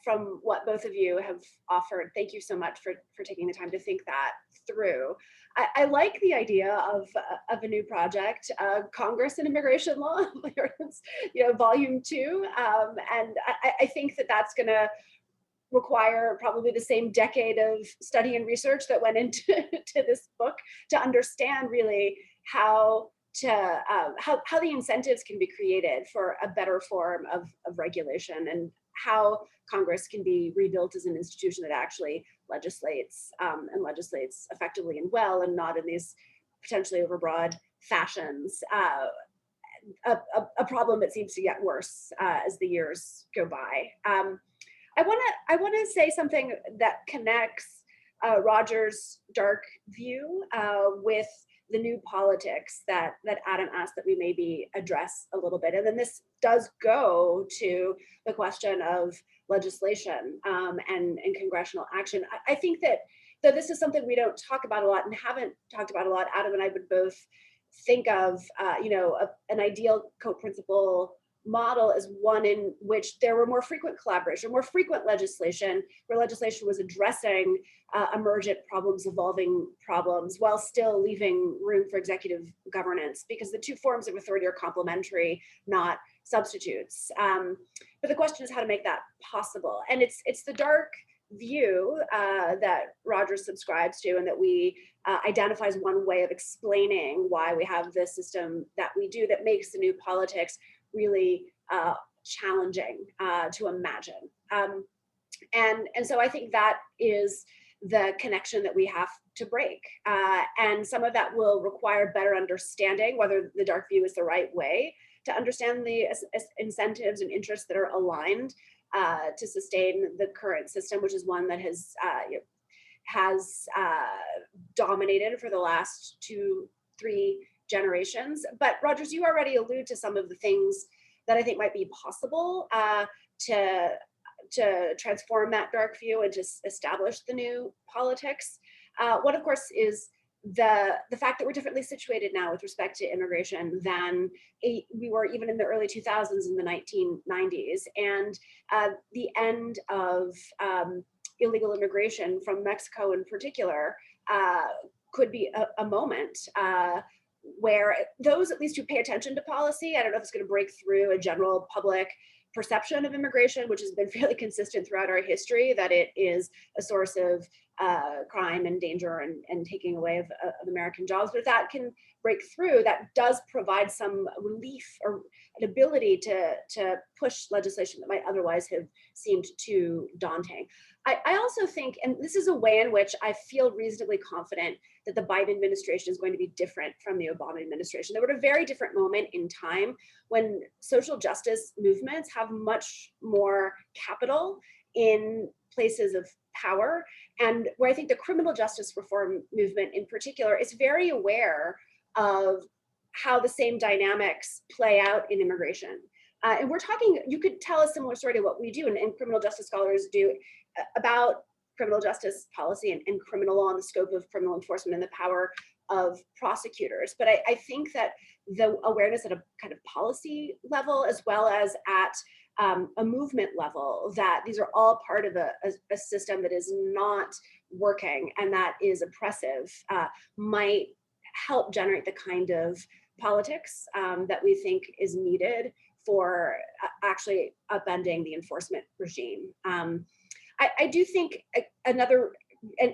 from what both of you have offered. Thank you so much for taking the time to think that through. I like the idea of a new project, Congress and Immigration Law, volume 2. And I think that that's going to require probably the same decade of study and research that went into this book to understand really how the incentives can be created for a better form of regulation, and how Congress can be rebuilt as an institution that actually legislates and legislates effectively and well, and not in these potentially overbroad fashions. A problem that seems to get worse as the years go by. I want to say something that connects Roger's dark view with the new politics that Adam asked that we maybe address a little bit. And then this does go to the question of legislation and congressional action. I think that this is something we don't talk about a lot and haven't talked about a lot. Adam and I would both think of, an ideal co-principal model as one in which there were more frequent collaboration, more frequent legislation, where legislation was addressing emergent problems, evolving problems, while still leaving room for executive governance, because the two forms of authority are complementary, not substitutes. But the question is how to make that possible. And it's the dark view that Rogers subscribes to, and that we identify as one way of explaining why we have the system that we do, that makes the new politics really challenging to imagine. And so I think that is the connection that we have to break. And some of that will require better understanding whether the dark view is the right way to understand the incentives and interests that are aligned to sustain the current system, which is one that has dominated for the last 2-3 generations. But Rogers, you already allude to some of the things that I think might be possible to transform that dark view and to establish the new politics. One, of course, is the fact that we're differently situated now with respect to immigration than we were even in the early 2000s in the 1990s. And the end of illegal immigration from Mexico in particular could be a moment where those at least who pay attention to policy, I don't know if it's going to break through a general public perception of immigration, which has been fairly consistent throughout our history, that it is a source of crime and danger and taking away of American jobs. But if that can break through, that does provide some relief or an ability to push legislation that might otherwise have seemed too daunting. I also think, and this is a way in which I feel reasonably confident that the Biden administration is going to be different from the Obama administration. They were at a very different moment in time when social justice movements have much more capital in places of power, and where I think the criminal justice reform movement in particular is very aware of how the same dynamics play out in immigration. And we're talking, you could tell a similar story to what we do and criminal justice scholars do about criminal justice policy and criminal law and the scope of criminal enforcement and the power of prosecutors. But I think that the awareness at a kind of policy level, as well as at a movement level, that these are all part of a system that is not working and that is oppressive, might help generate the kind of politics that we think is needed for actually upending the enforcement regime. I do think another, and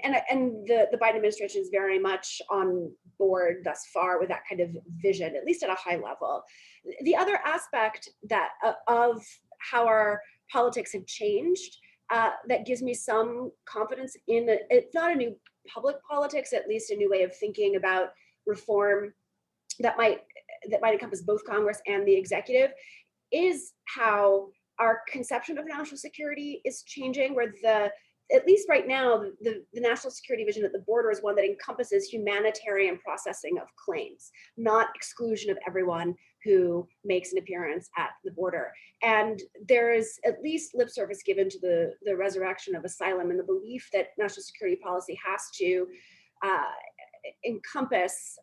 the Biden administration is very much on board thus far with that kind of vision, at least at a high level. The other aspect that of how our politics have changed that gives me some confidence in it's not a new public politics, at least a new way of thinking about reform that might encompass both Congress and the executive, is how our conception of national security is changing, where at least right now, the national security vision at the border is one that encompasses humanitarian processing of claims, not exclusion of everyone who makes an appearance at the border. And there is at least lip service given to the resurrection of asylum and the belief that national security policy has to encompass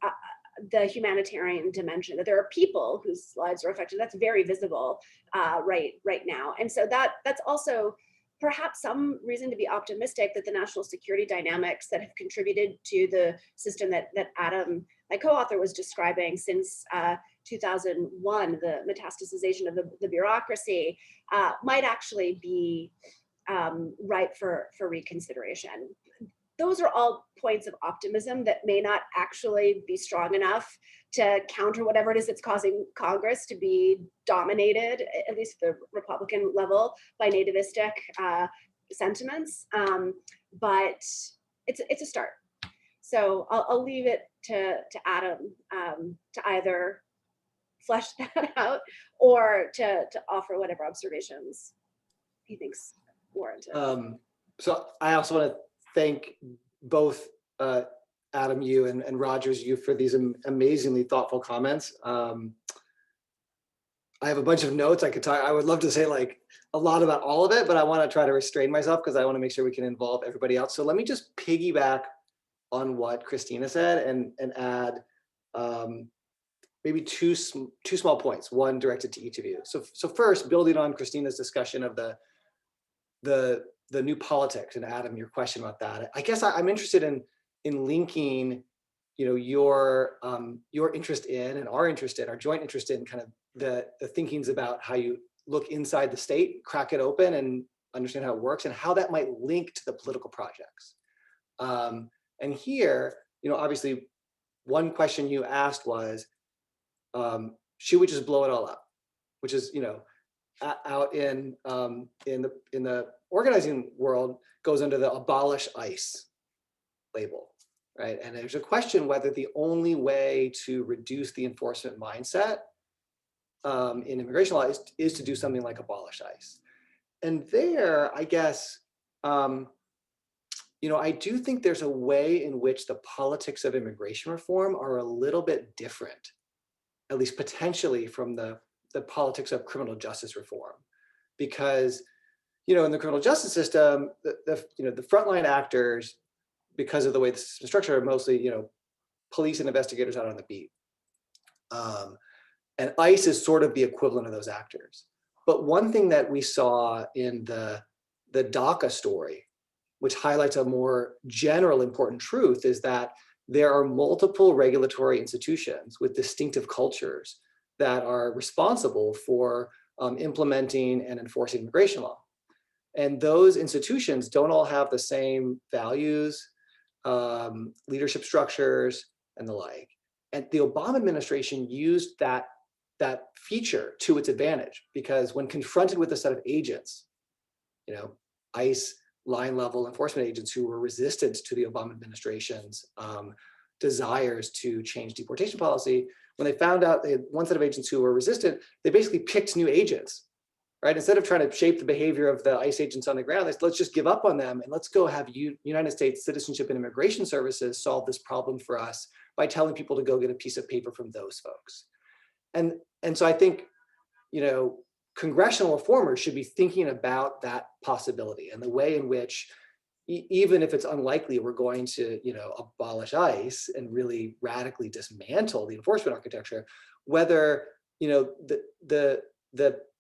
the humanitarian dimension, that there are people whose lives are affected. That's very visible right now. And so that's also perhaps some reason to be optimistic that the national security dynamics that have contributed to the system that Adam, my co-author, was describing since 2001, the metastasization of the bureaucracy, might actually be ripe for reconsideration. Those are all points of optimism that may not actually be strong enough to counter whatever it is that's causing Congress to be dominated, at least at the Republican level, by nativistic sentiments. But it's a start. So I'll leave it to Adam to either flesh that out or to offer whatever observations he thinks warranted. So I also want to thank both Adam, you, and Rogers, you, for these amazingly thoughtful comments. I have a bunch of notes I could talk. I would love to say like a lot about all of it, but I want to try to restrain myself because I want to make sure we can involve everybody else. So let me just piggyback on what Cristina said and add maybe two small points, one directed to each of you. So first, building on Christina's discussion of the new politics, and Adam, your question about that. I guess I'm interested in linking, your interest in and our interest in, our joint interest in kind of the thinkings about how you look inside the state, crack it open and understand how it works and how that might link to the political projects. And here, obviously one question you asked was, should we just blow it all up? Which is, out in the organizing world goes under the abolish ICE label, right? And there's a question whether the only way to reduce the enforcement mindset in immigration law is to do something like abolish ICE. And there, I guess, I do think there's a way in which the politics of immigration reform are a little bit different, at least potentially, from the politics of criminal justice reform. Because, in the criminal justice system, the frontline actors, because of the way the system is structured, are mostly, police and investigators out on the beat. And ICE is sort of the equivalent of those actors. But one thing that we saw in the DACA story, which highlights a more general important truth, is that there are multiple regulatory institutions with distinctive cultures that are responsible for implementing and enforcing immigration law. And those institutions don't all have the same values, leadership structures, and the like. And the Obama administration used that feature to its advantage, because when confronted with a set of agents, ICE line level enforcement agents who were resistant to the Obama administration's desires to change deportation policy, when they found out they had one set of agents who were resistant, they basically picked new agents, right? Instead of trying to shape the behavior of the ICE agents on the ground, they said, let's just give up on them and let's go have United States Citizenship and Immigration Services solve this problem for us by telling people to go get a piece of paper from those folks. And so I think, congressional reformers should be thinking about that possibility and the way in which, even if it's unlikely we're going to, abolish ICE and really radically dismantle the enforcement architecture, whether, the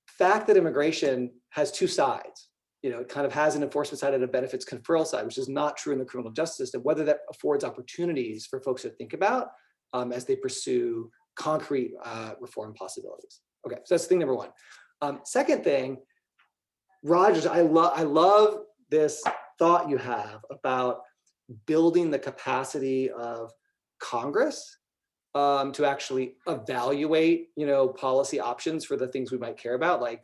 fact that immigration has two sides, it kind of has an enforcement side and a benefits conferral side, which is not true in the criminal justice system, whether that affords opportunities for folks to think about as they pursue concrete reform possibilities. Okay, so that's thing number one. Second thing, Rogers, I love this thought you have about building the capacity of Congress to actually evaluate, policy options for the things we might care about, like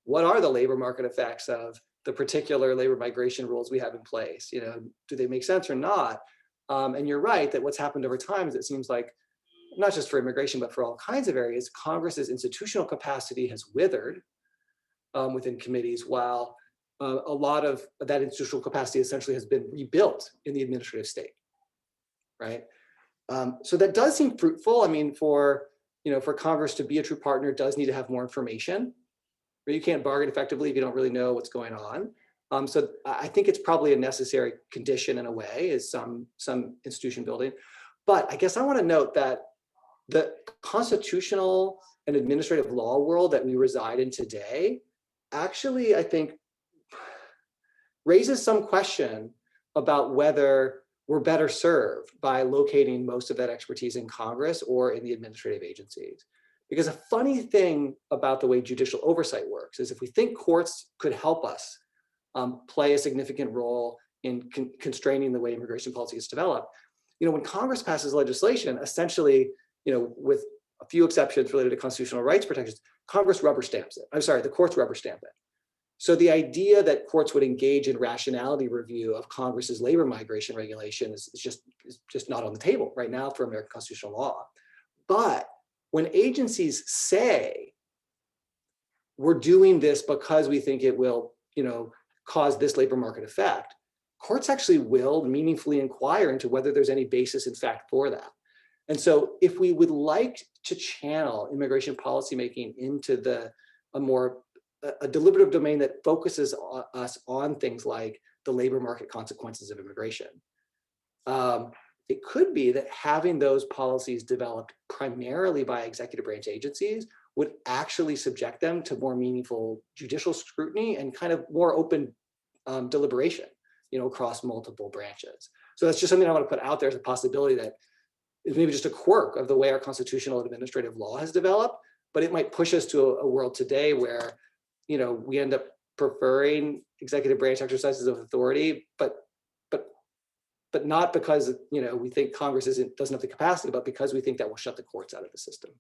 what are the labor market effects of the particular labor migration rules we have in place? Do they make sense or not? And you're right that what's happened over time is it seems like, not just for immigration, but for all kinds of areas, Congress's institutional capacity has withered within committees, while a lot of that institutional capacity essentially has been rebuilt in the administrative state, right? So that does seem fruitful. I mean, for Congress to be a true partner, does need to have more information. You can't bargain effectively if you don't really know what's going on. So I think it's probably a necessary condition in a way, is some institution building. But I guess I want to note that the constitutional and administrative law world that we reside in today actually, I think, raises some question about whether we're better served by locating most of that expertise in Congress or in the administrative agencies. Because a funny thing about the way judicial oversight works is if we think courts could help us play a significant role in constraining the way immigration policy is developed, when Congress passes legislation, essentially, with a few exceptions related to constitutional rights protections, Congress rubber stamps it. The courts rubber stamp it. So the idea that courts would engage in rationality review of Congress's labor migration regulation is just not on the table right now for American constitutional law. But when agencies say, we're doing this because we think it will, cause this labor market effect, courts actually will meaningfully inquire into whether there's any basis in fact for that. And so if we would like to channel immigration policymaking into a deliberative domain that focuses us on things like the labor market consequences of immigration, it could be that having those policies developed primarily by executive branch agencies would actually subject them to more meaningful judicial scrutiny and kind of more open deliberation, across multiple branches. So that's just something I want to put out there as a possibility that is maybe just a quirk of the way our constitutional and administrative law has developed, but it might push us to a world today where, we end up preferring executive branch exercises of authority, but not because, we think Congress doesn't have the capacity, but because we think that will shut the courts out of the system.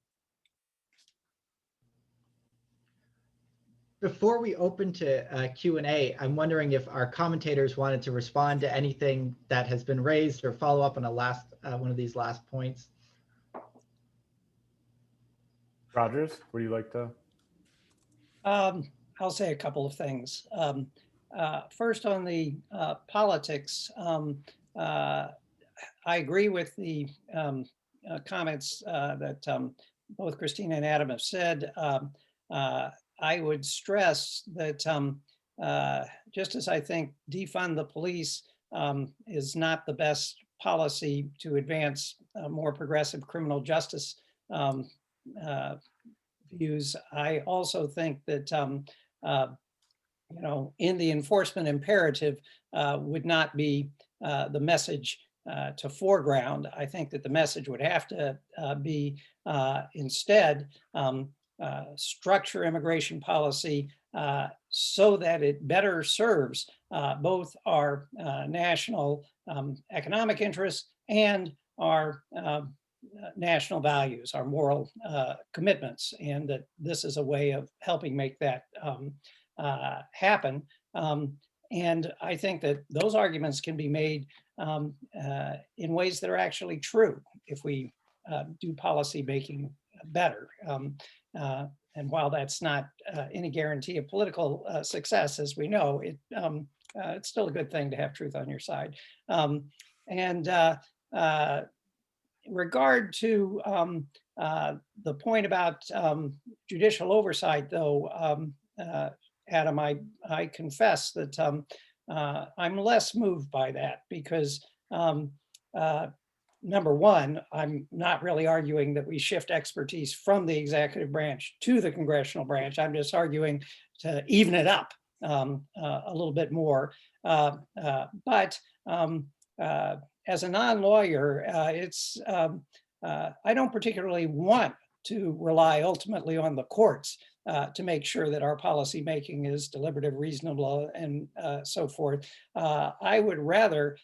Before we open to Q&A, I'm wondering if our commentators wanted to respond to anything that has been raised or follow up on one of these last points. Rogers, would you like to? I'll say a couple of things. First, on the politics, I agree with the comments that both Cristina and Adam have said. I would stress that just as I think defund the police is not the best policy to advance more progressive criminal justice views, I also think that in the enforcement imperative would not be the message to foreground. I think that the message would have to be instead structure immigration policy so that it better serves both our national economic interests and our national values, our moral commitments, and that this is a way of helping make that happen. And I think that those arguments can be made in ways that are actually true if we do policy making better. And while that's not any guarantee of political success, as we know, it's still a good thing to have truth on your side. In regard to the point about judicial oversight, though, Adam, I confess that I'm less moved by that because number one, I'm not really arguing that we shift expertise from the executive branch to the congressional branch. I'm just arguing to even it up a little bit more. But as a non-lawyer, I don't particularly want to rely ultimately on the courts to make sure that our policy making is deliberative, reasonable, and so forth. I would rather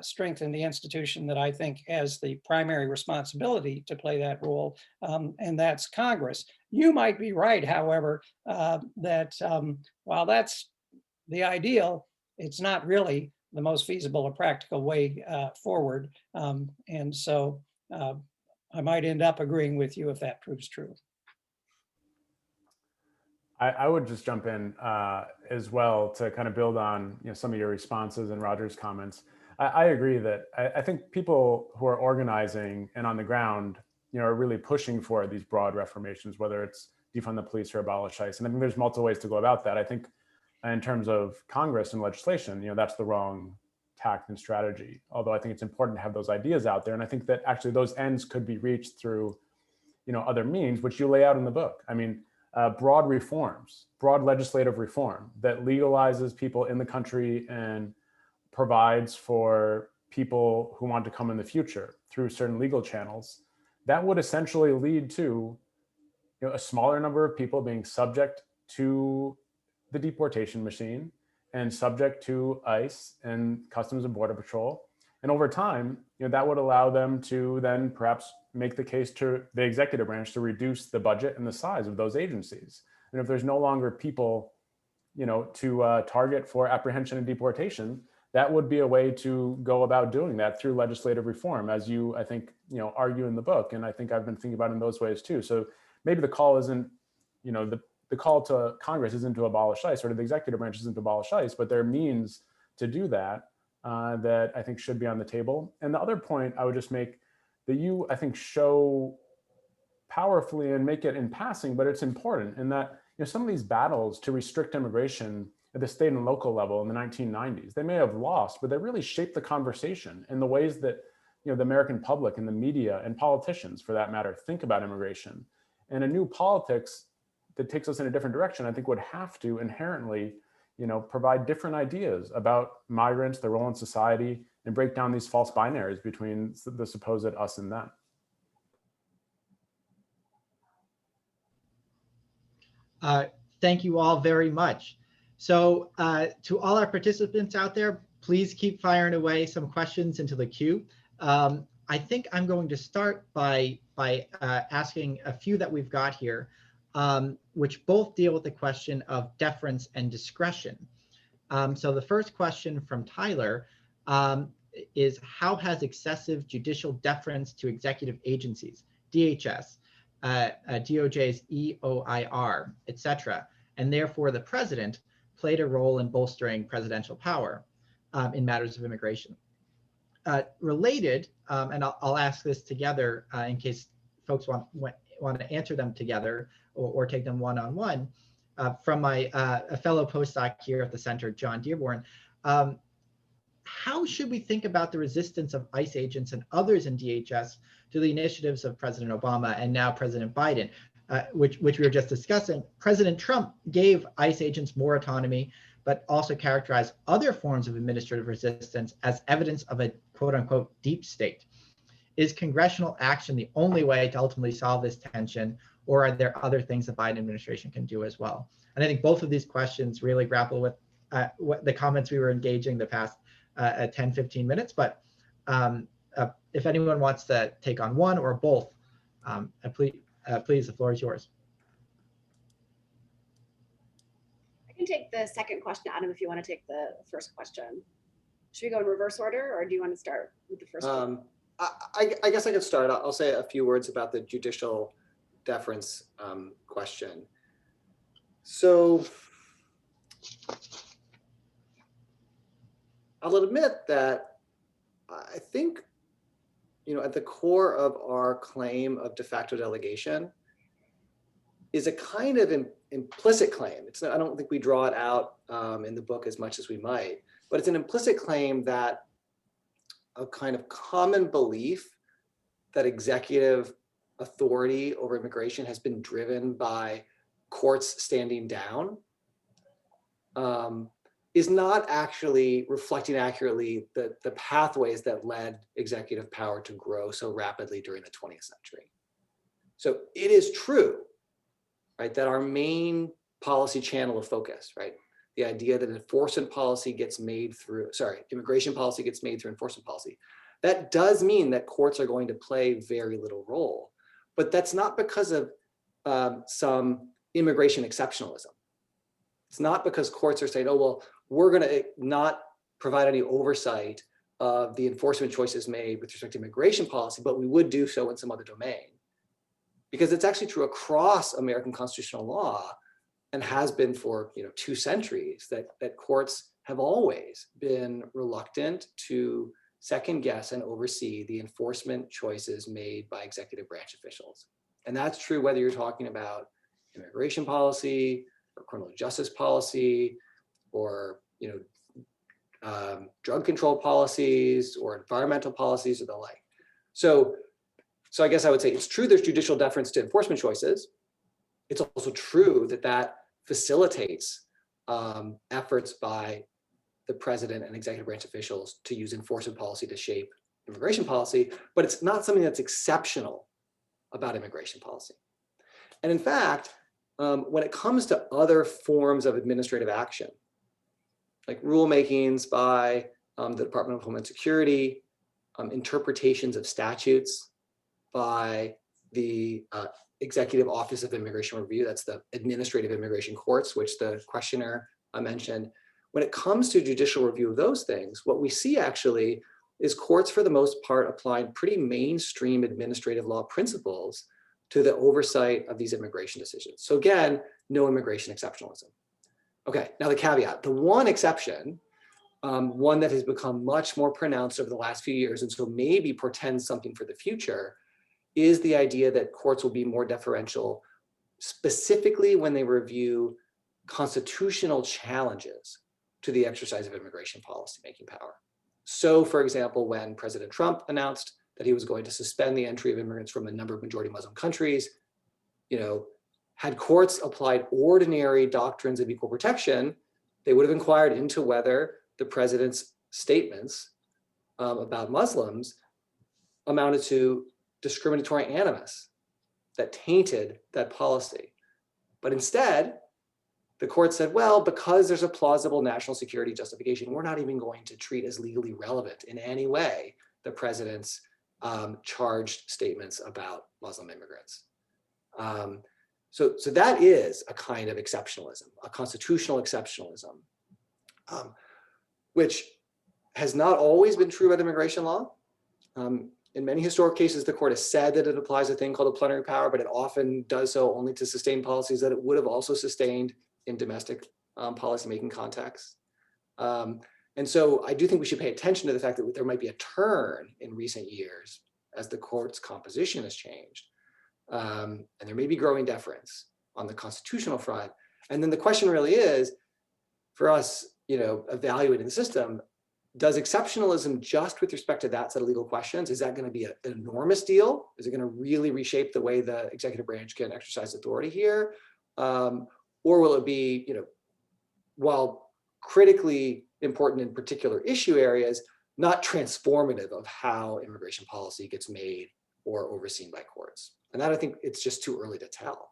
strengthen the institution that I think has the primary responsibility to play that role, and that's Congress. You might be right, however, that while that's the ideal, it's not really the most feasible or practical way forward. And so I might end up agreeing with you if that proves true. I would just jump in as well to kind of build on some of your responses and Roger's comments. I agree that I think people who are organizing and on the ground are really pushing for these broad reformations, whether it's defund the police or abolish ICE. And I think there's multiple ways to go about that. I think in terms of Congress and legislation, that's the wrong tact and strategy. Although I think it's important to have those ideas out there. And I think that actually those ends could be reached through other means, which you lay out in the book. I mean, broad reforms, broad legislative reform that legalizes people in the country and provides for people who want to come in the future through certain legal channels, that would essentially lead to a smaller number of people being subject to the deportation machine and subject to ICE and Customs and Border Patrol. And over time, that would allow them to then perhaps make the case to the executive branch to reduce the budget and the size of those agencies. And if there's no longer people, to target for apprehension and deportation, that would be a way to go about doing that through legislative reform, as you, I think, argue in the book. And I think I've been thinking about it in those ways too. So maybe the call isn't, the call to Congress isn't to abolish ICE, or to the executive branch isn't to abolish ICE, but there are means to do that that I think should be on the table. And the other point I would just make that you, I think, show powerfully and make it in passing, but it's important in that some of these battles to restrict immigration at the state and local level in the 1990s, they may have lost, but they really shaped the conversation in the ways that the American public and the media and politicians, for that matter, think about immigration. And a new politics that takes us in a different direction, I think, would have to inherently, provide different ideas about migrants, their role in society, and break down these false binaries between the supposed us and them. Thank you all very much. So to all our participants out there, please keep firing away some questions into the queue. I think I'm going to start by asking a few that we've got here, which both deal with the question of deference and discretion. So the first question from Tyler is, how has excessive judicial deference to executive agencies, DHS, DOJ's EOIR, etc., and therefore the president, played a role in bolstering presidential power in matters of immigration? Related, and I'll ask this together in case folks want to answer them together or take them one-on-one, from my a fellow postdoc here at the center, John Dearborn. How should we think about the resistance of ICE agents and others in DHS to the initiatives of President Obama and now President Biden, which we were just discussing? President Trump gave ICE agents more autonomy, but also characterized other forms of administrative resistance as evidence of a quote unquote deep state. Is congressional action the only way to ultimately solve this tension, or are there other things the Biden administration can do as well? And I think both of these questions really grapple with what the comments we were engaging the past 10, 15 minutes. But if anyone wants to take on one or both, please, the floor is yours. I can take the second question, Adam, if you want to take the first question. Should we go in reverse order, or do you want to start with the first one? I guess I could start. I'll say a few words about the judicial deference question. So I'll admit that I think, at the core of our claim of de facto delegation is a kind of implicit claim. I don't think we draw it out in the book as much as we might, but it's an implicit claim that a kind of common belief that executive authority over immigration has been driven by courts standing down is not actually reflecting accurately the pathways that led executive power to grow so rapidly during the 20th century. So it is true, right, that our main policy channel of focus, right, the idea that immigration policy gets made through enforcement policy, that does mean that courts are going to play very little role. But that's not because of some immigration exceptionalism. It's not because courts are saying, oh, well, we're going to not provide any oversight of the enforcement choices made with respect to immigration policy, but we would do so in some other domain. Because it's actually true across American constitutional law, and has been for 2 centuries, that courts have always been reluctant to second guess and oversee the enforcement choices made by executive branch officials. And that's true whether you're talking about immigration policy or criminal justice policy or drug control policies or environmental policies or the like. So I guess I would say it's true there's judicial deference to enforcement choices. It's also true that facilitates efforts by the president and executive branch officials to use enforcement policy to shape immigration policy, but it's not something that's exceptional about immigration policy. And in fact, when it comes to other forms of administrative action, like rulemakings by the Department of Homeland Security, interpretations of statutes by the Executive Office of Immigration Review, that's the administrative immigration courts, which the questioner mentioned. When it comes to judicial review of those things, what we see actually is courts, for the most part, applying pretty mainstream administrative law principles to the oversight of these immigration decisions. So again, no immigration exceptionalism. Okay, now the caveat, the one exception, one that has become much more pronounced over the last few years, and so maybe portends something for the future, is the idea that courts will be more deferential, specifically when they review constitutional challenges to the exercise of immigration policy making power. So, for example, when President Trump announced that he was going to suspend the entry of immigrants from a number of majority Muslim countries, had courts applied ordinary doctrines of equal protection, they would have inquired into whether the president's statements about Muslims amounted to discriminatory animus that tainted that policy. But instead, the court said, well, because there's a plausible national security justification, we're not even going to treat as legally relevant in any way the president's charged statements about Muslim immigrants. So that is a kind of exceptionalism, a constitutional exceptionalism, which has not always been true about immigration law. In many historic cases, the court has said that it applies a thing called a plenary power, but it often does so only to sustain policies that it would have also sustained in domestic policymaking contexts. And so I do think we should pay attention to the fact that there might be a turn in recent years as the court's composition has changed. And there may be growing deference on the constitutional front. And then the question really is, for us, evaluating the system, does exceptionalism just with respect to that set of legal questions, is that going to be an enormous deal? Is it going to really reshape the way the executive branch can exercise authority here? Or will it be, while critically important in particular issue areas, not transformative of how immigration policy gets made or overseen by courts? And that, I think, it's just too early to tell.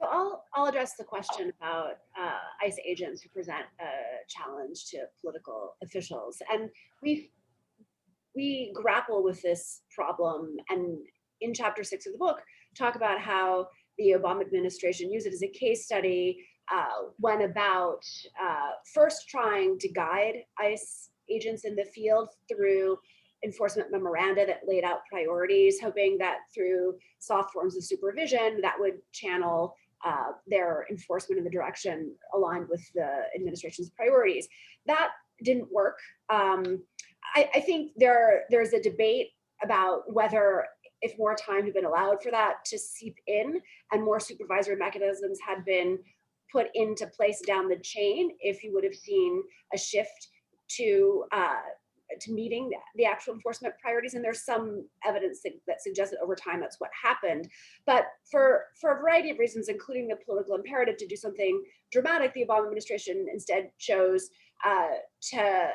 So I'll address the question about ICE agents who present a challenge to political officials. And we grapple with this problem, and in chapter 6 of the book, talk about how the Obama administration used it as a case study, went about first trying to guide ICE agents in the field through enforcement memoranda that laid out priorities, hoping that through soft forms of supervision that would channel their enforcement in the direction aligned with the administration's priorities. That didn't work. I think there's a debate about whether, if more time had been allowed for that to seep in and more supervisory mechanisms had been put into place down the chain, if you would have seen a shift to meeting the actual enforcement priorities. And there's some evidence that suggests that over time that's what happened. But for a variety of reasons, including the political imperative to do something dramatic, the Obama administration instead chose to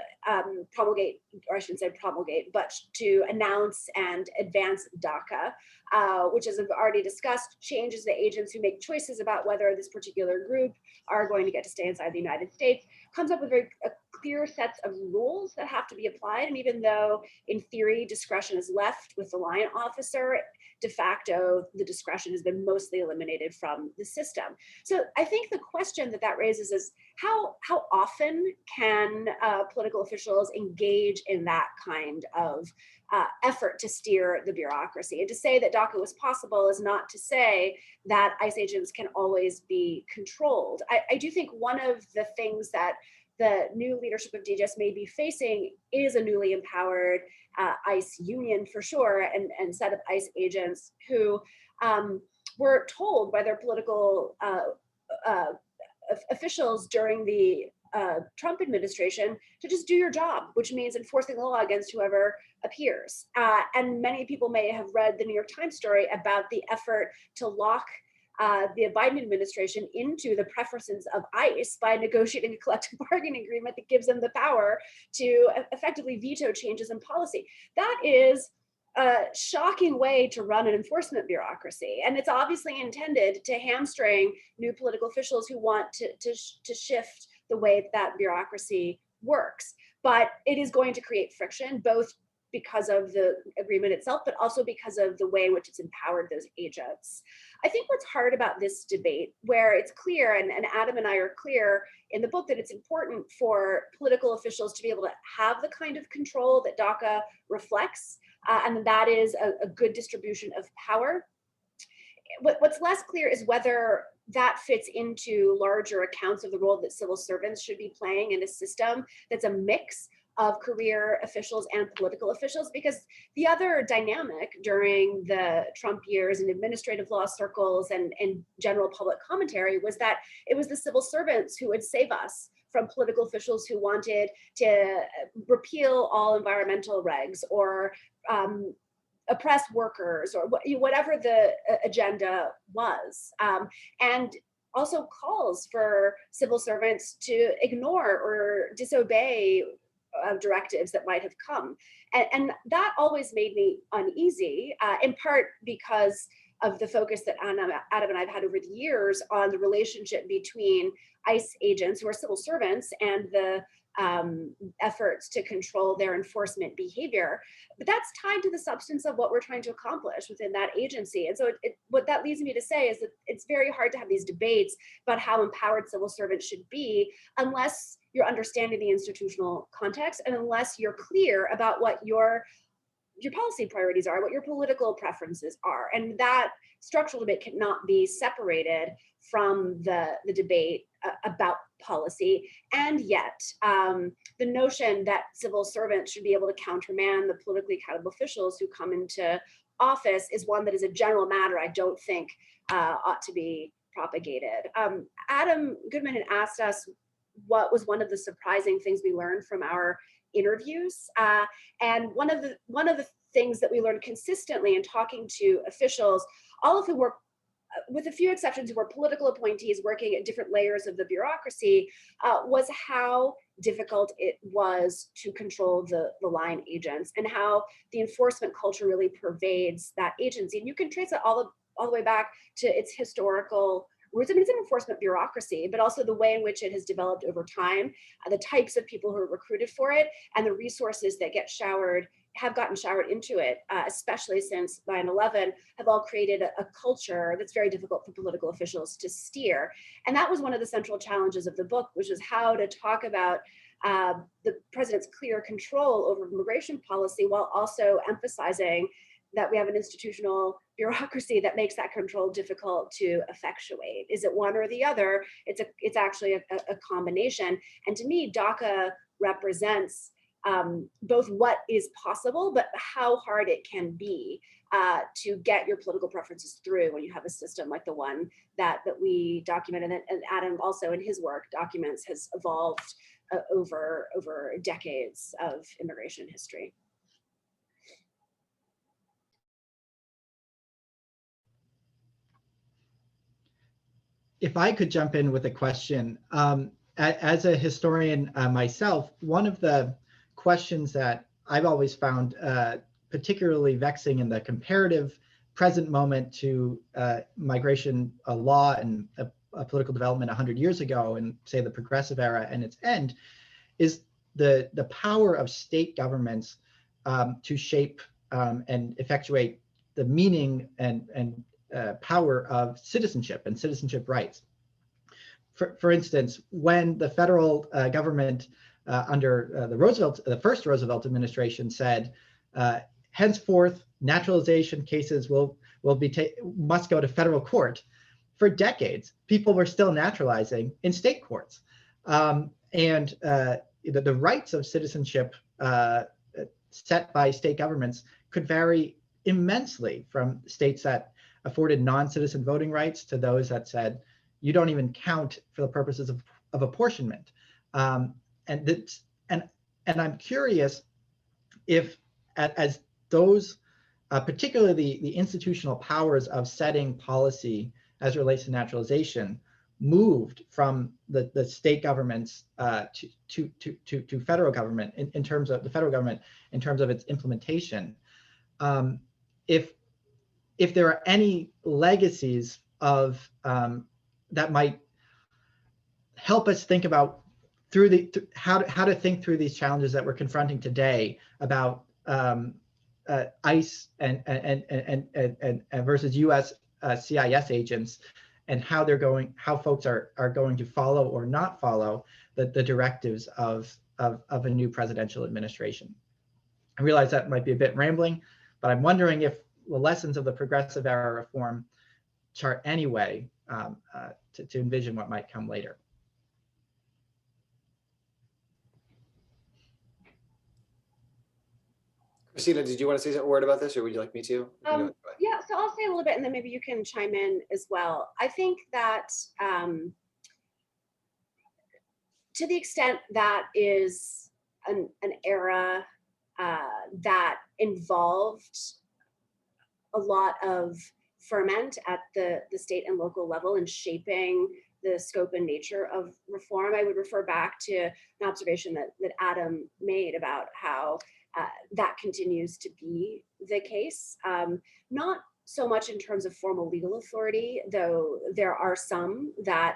promulgate, or I shouldn't say promulgate, but to announce and advance DACA, which, as I've already discussed, changes the agents who make choices about whether this particular group are going to get to stay inside the United States, comes up with very clear sets of rules that have to be applied. And even though in theory discretion is left with the line officer, de facto the discretion has been mostly eliminated from the system. So I think the question that raises is how often can political officials engage in that kind of effort to steer the bureaucracy? And to say that DACA was possible is not to say that ICE agents can always be controlled. I do think one of the things that the new leadership of DHS may be facing is a newly empowered ICE union for sure, and set of ICE agents who were told by their political officials during the Trump administration to just do your job, which means enforcing the law against whoever appears. And many people may have read the New York Times story about the effort to lock the Biden administration into the preferences of ICE by negotiating a collective bargaining agreement that gives them the power to effectively veto changes in policy. That is a shocking way to run an enforcement bureaucracy. And it's obviously intended to hamstring new political officials who want to shift the way that bureaucracy works. But it is going to create friction, both because of the agreement itself, but also because of the way in which it's empowered those agents. I think what's hard about this debate, where it's clear, and Adam and I are clear in the book, that it's important for political officials to be able to have the kind of control that DACA reflects, and that is a good distribution of power. What's less clear is whether that fits into larger accounts of the role that civil servants should be playing in a system that's a mix of career officials and political officials, because the other dynamic during the Trump years in administrative law circles and general public commentary was that it was the civil servants who would save us from political officials who wanted to repeal all environmental regs or oppress workers or whatever the agenda was. And also calls for civil servants to ignore or disobey directives that might have come. And that always made me uneasy, in part because of the focus that Adam and I've had over the years on the relationship between ICE agents who are civil servants and the efforts to control their enforcement behavior. But that's tied to the substance of what we're trying to accomplish within that agency. And so what that leads me to say is that it's very hard to have these debates about how empowered civil servants should be unless you're understanding the institutional context and unless you're clear about what your policy priorities are, what your political preferences are. And that structural debate cannot be separated from the debate about policy. And yet, the notion that civil servants should be able to countermand the politically accountable officials who come into office is one that is a general matter I don't think ought to be propagated. Adam Goodman had asked us what was one of the surprising things we learned from our interviews. And one of the things that we learned consistently in talking to officials, all of whom were, with a few exceptions, who were political appointees working at different layers of the bureaucracy, was how difficult it was to control the line agents and how the enforcement culture really pervades that agency. And you can trace it all the way back to its historical roots. I mean, it's an enforcement bureaucracy, but also the way in which it has developed over time, the types of people who are recruited for it, and the resources that have gotten showered into it, especially since 9/11, have all created a culture that's very difficult for political officials to steer. And that was one of the central challenges of the book, which is how to talk about the president's clear control over immigration policy while also emphasizing that we have an institutional bureaucracy that makes that control difficult to effectuate. Is it one or the other? It's actually a combination. And to me, DACA represents both what is possible, but how hard it can be to get your political preferences through when you have a system like the one that we documented, and Adam also in his work documents has evolved over decades of immigration history. If I could jump in with a question, as a historian myself, one of the questions that I've always found particularly vexing in the comparative present moment to migration law and political development 100 years ago, and say the progressive era and its end, is the power of state governments to shape and effectuate the meaning and power of citizenship and citizenship rights. For instance, when the federal government under the first Roosevelt administration said, henceforth naturalization cases must go to federal court, for decades people were still naturalizing in state courts, and the rights of citizenship set by state governments could vary immensely from states that afforded non-citizen voting rights to those that said you don't even count for the purposes of apportionment. And I'm curious if, as those, particularly the institutional powers of setting policy as it relates to naturalization, moved from the state governments to federal government in terms of the federal government in terms of its implementation, if there are any legacies of that might help us think about how to think through these challenges that we're confronting today about ICE and versus U.S. CIS agents, and how folks are going to follow or not follow the directives of a new presidential administration. I realize that might be a bit rambling, but I'm wondering if the lessons of the progressive era reform chart any way to envision what might come later. Cristina, did you want to say a word about this, or would you like me to? Yeah, so I'll say a little bit, and then maybe you can chime in as well. I think that to the extent that is an era that involved a lot of ferment at the state and local level in shaping the scope and nature of reform. I would refer back to an observation that Adam made about how that continues to be the case. Not so much in terms of formal legal authority, though there are some that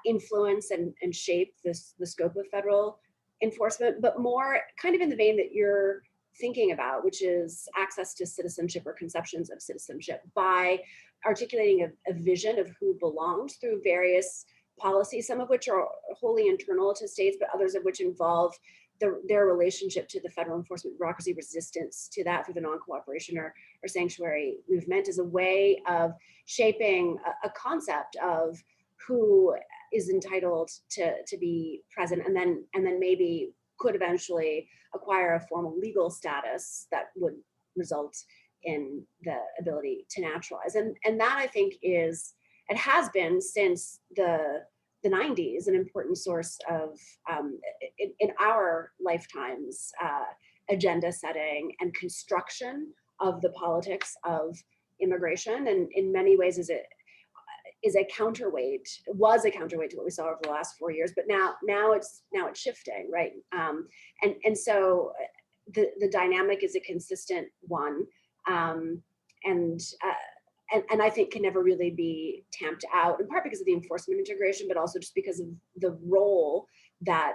influence and shape the scope of federal enforcement, but more kind of in the vein that you're thinking about, which is access to citizenship or conceptions of citizenship by articulating a vision of who belongs through various policies, some of which are wholly internal to states, but others of which involve their relationship to the federal enforcement bureaucracy, resistance to that through the non-cooperation or sanctuary movement, is a way of shaping a concept of who is entitled to be present, and then maybe could eventually acquire a formal legal status that would result in the ability to naturalize. And that, I think, is, it has been since the 90s, an important source of, in our lifetimes, agenda setting and construction of the politics of immigration. And in many ways was a counterweight to what we saw over the last 4 years, but now it's shifting, right? And so the dynamic is a consistent one, and I think can never really be tamped out, in part because of the enforcement integration, but also just because of the role that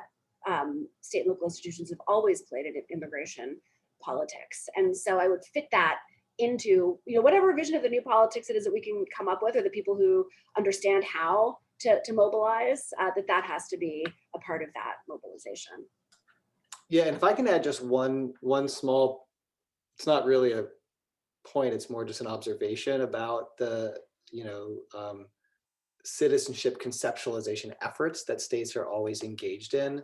state and local institutions have always played in immigration politics. And so I would fit that into, whatever vision of the new politics it is that we can come up with, or the people who understand how to mobilize, that has to be a part of that mobilization. Yeah, and if I can add just one small, it's not really a point, it's more just an observation about the citizenship conceptualization efforts that states are always engaged in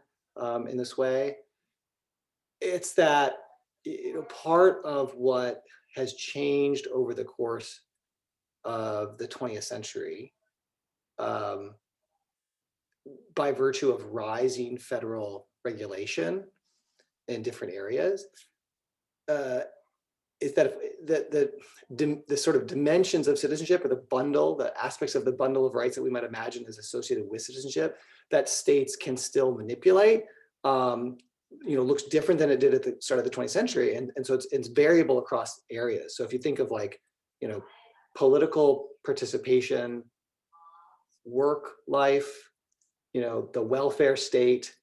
this way. It's that part of what has changed over the course of the 20th century by virtue of rising federal regulation in different areas is that the sort of dimensions of citizenship, or the aspects of the bundle of rights that we might imagine is associated with citizenship that states can still manipulate, looks different than it did at the start of the 20th century. And so it's variable across areas. So if you think of political participation, work life, the welfare state,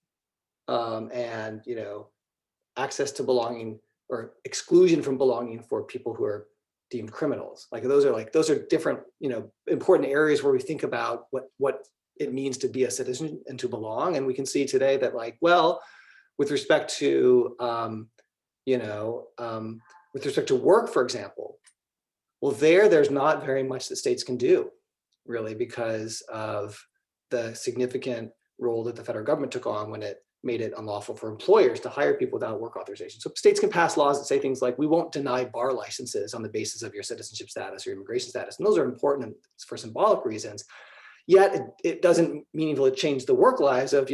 and, access to belonging or exclusion from belonging for people who are deemed criminals. Those are different, important areas where we think about what it means to be a citizen and to belong. And we can see today that with respect to, with respect to work, for example, there's not very much that states can do, really, because of the significant role that the federal government took on when it made it unlawful for employers to hire people without work authorization. So states can pass laws that say things like, we won't deny bar licenses on the basis of your citizenship status or immigration status. And those are important for symbolic reasons. Yet it doesn't meaningfully change the work lives of,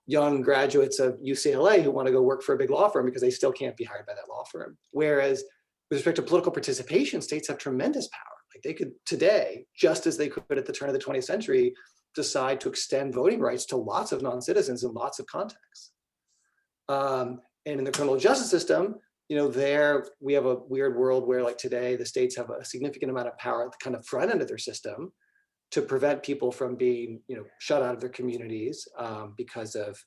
young graduates of UCLA who want to go work for a big law firm because they still can't be hired by that law firm. Whereas with respect to political participation, states have tremendous power. They could today, just as they could at the turn of the 20th century, decide to extend voting rights to lots of non-citizens in lots of contexts. And in the criminal justice system, there we have a weird world where today the states have a significant amount of power at the kind of front end of their system to prevent people from being shut out of their communities because of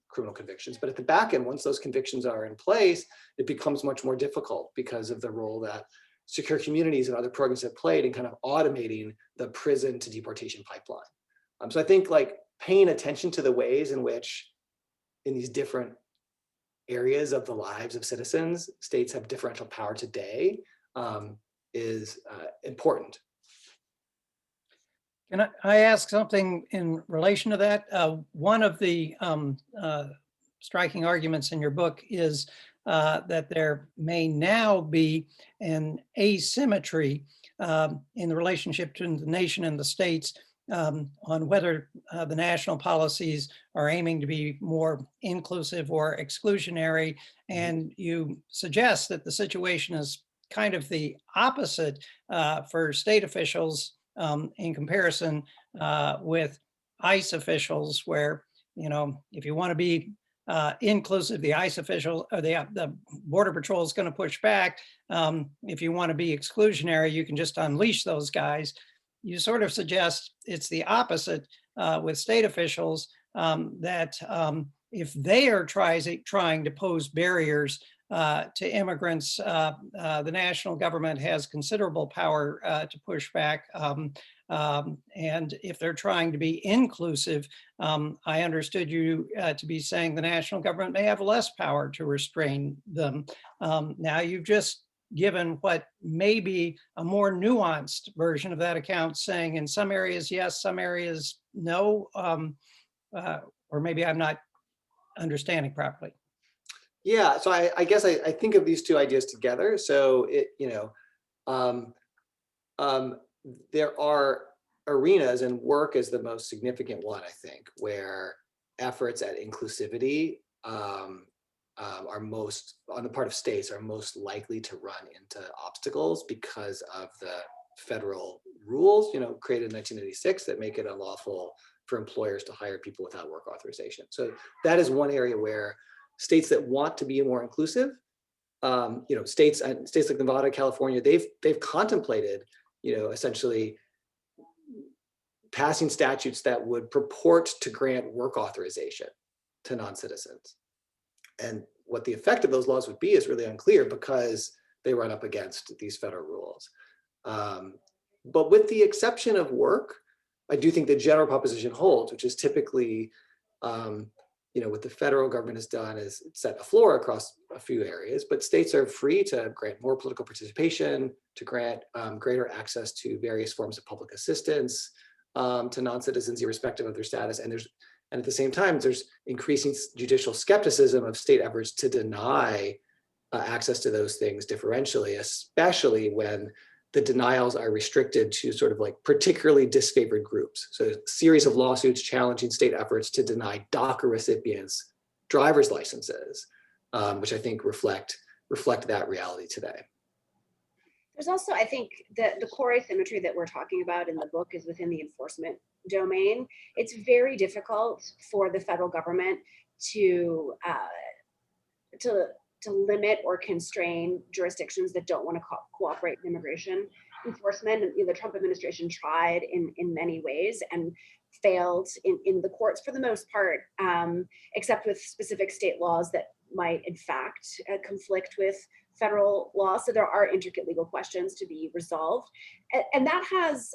criminal convictions. But at the back end, once those convictions are in place, it becomes much more difficult because of the role that secure communities and other programs have played in kind of automating the prison to deportation pipeline. So I think paying attention to the ways in which in these different areas of the lives of citizens, states have differential power today is important. Can I ask something in relation to that? One of the striking arguments in your book is that there may now be an asymmetry in the relationship between the nation and the states on whether the national policies are aiming to be more inclusive or exclusionary. And you suggest that the situation is kind of the opposite for state officials in comparison with ICE officials, where, you know, if you want to be inclusive, the ICE official or the Border Patrol is going to push back. If you want to be exclusionary, you can just unleash those guys. You sort of suggest it's the opposite with state officials, that if they are trying to pose barriers to immigrants, the national government has considerable power to push back. And if they're trying to be inclusive, I understood you to be saying the national government may have less power to restrain them. Now you've just given what may be a more nuanced version of that account, saying in some areas yes, some areas no, or maybe I'm not understanding properly. Yeah, so I guess I think of these two ideas together. So there are arenas, and work is the most significant one, I think, where efforts at inclusivity are most, on the part of states, are most likely to run into obstacles because of the federal rules, created in 1986 that make it unlawful for employers to hire people without work authorization. So that is one area where states that want to be more inclusive, states like Nevada, California, they've contemplated, essentially passing statutes that would purport to grant work authorization to non-citizens. And what the effect of those laws would be is really unclear because they run up against these federal rules. But with the exception of work, I do think the general proposition holds, which is typically, what the federal government has done is set a floor across a few areas, but states are free to grant more political participation, to grant greater access to various forms of public assistance to non-citizens irrespective of their status. And at the same time, there's increasing judicial skepticism of state efforts to deny access to those things differentially, especially when the denials are restricted to sort of like particularly disfavored groups. So a series of lawsuits challenging state efforts to deny DACA recipients driver's licenses, which I think reflect that reality today. There's also, I think, the core asymmetry that we're talking about in the book is within the enforcement domain. It's very difficult for the federal government to limit or constrain jurisdictions that don't want to cooperate in immigration enforcement. And the Trump administration tried in many ways and failed in the courts for the most part, except with specific state laws that might in fact conflict with federal law. So there are intricate legal questions to be resolved. And that has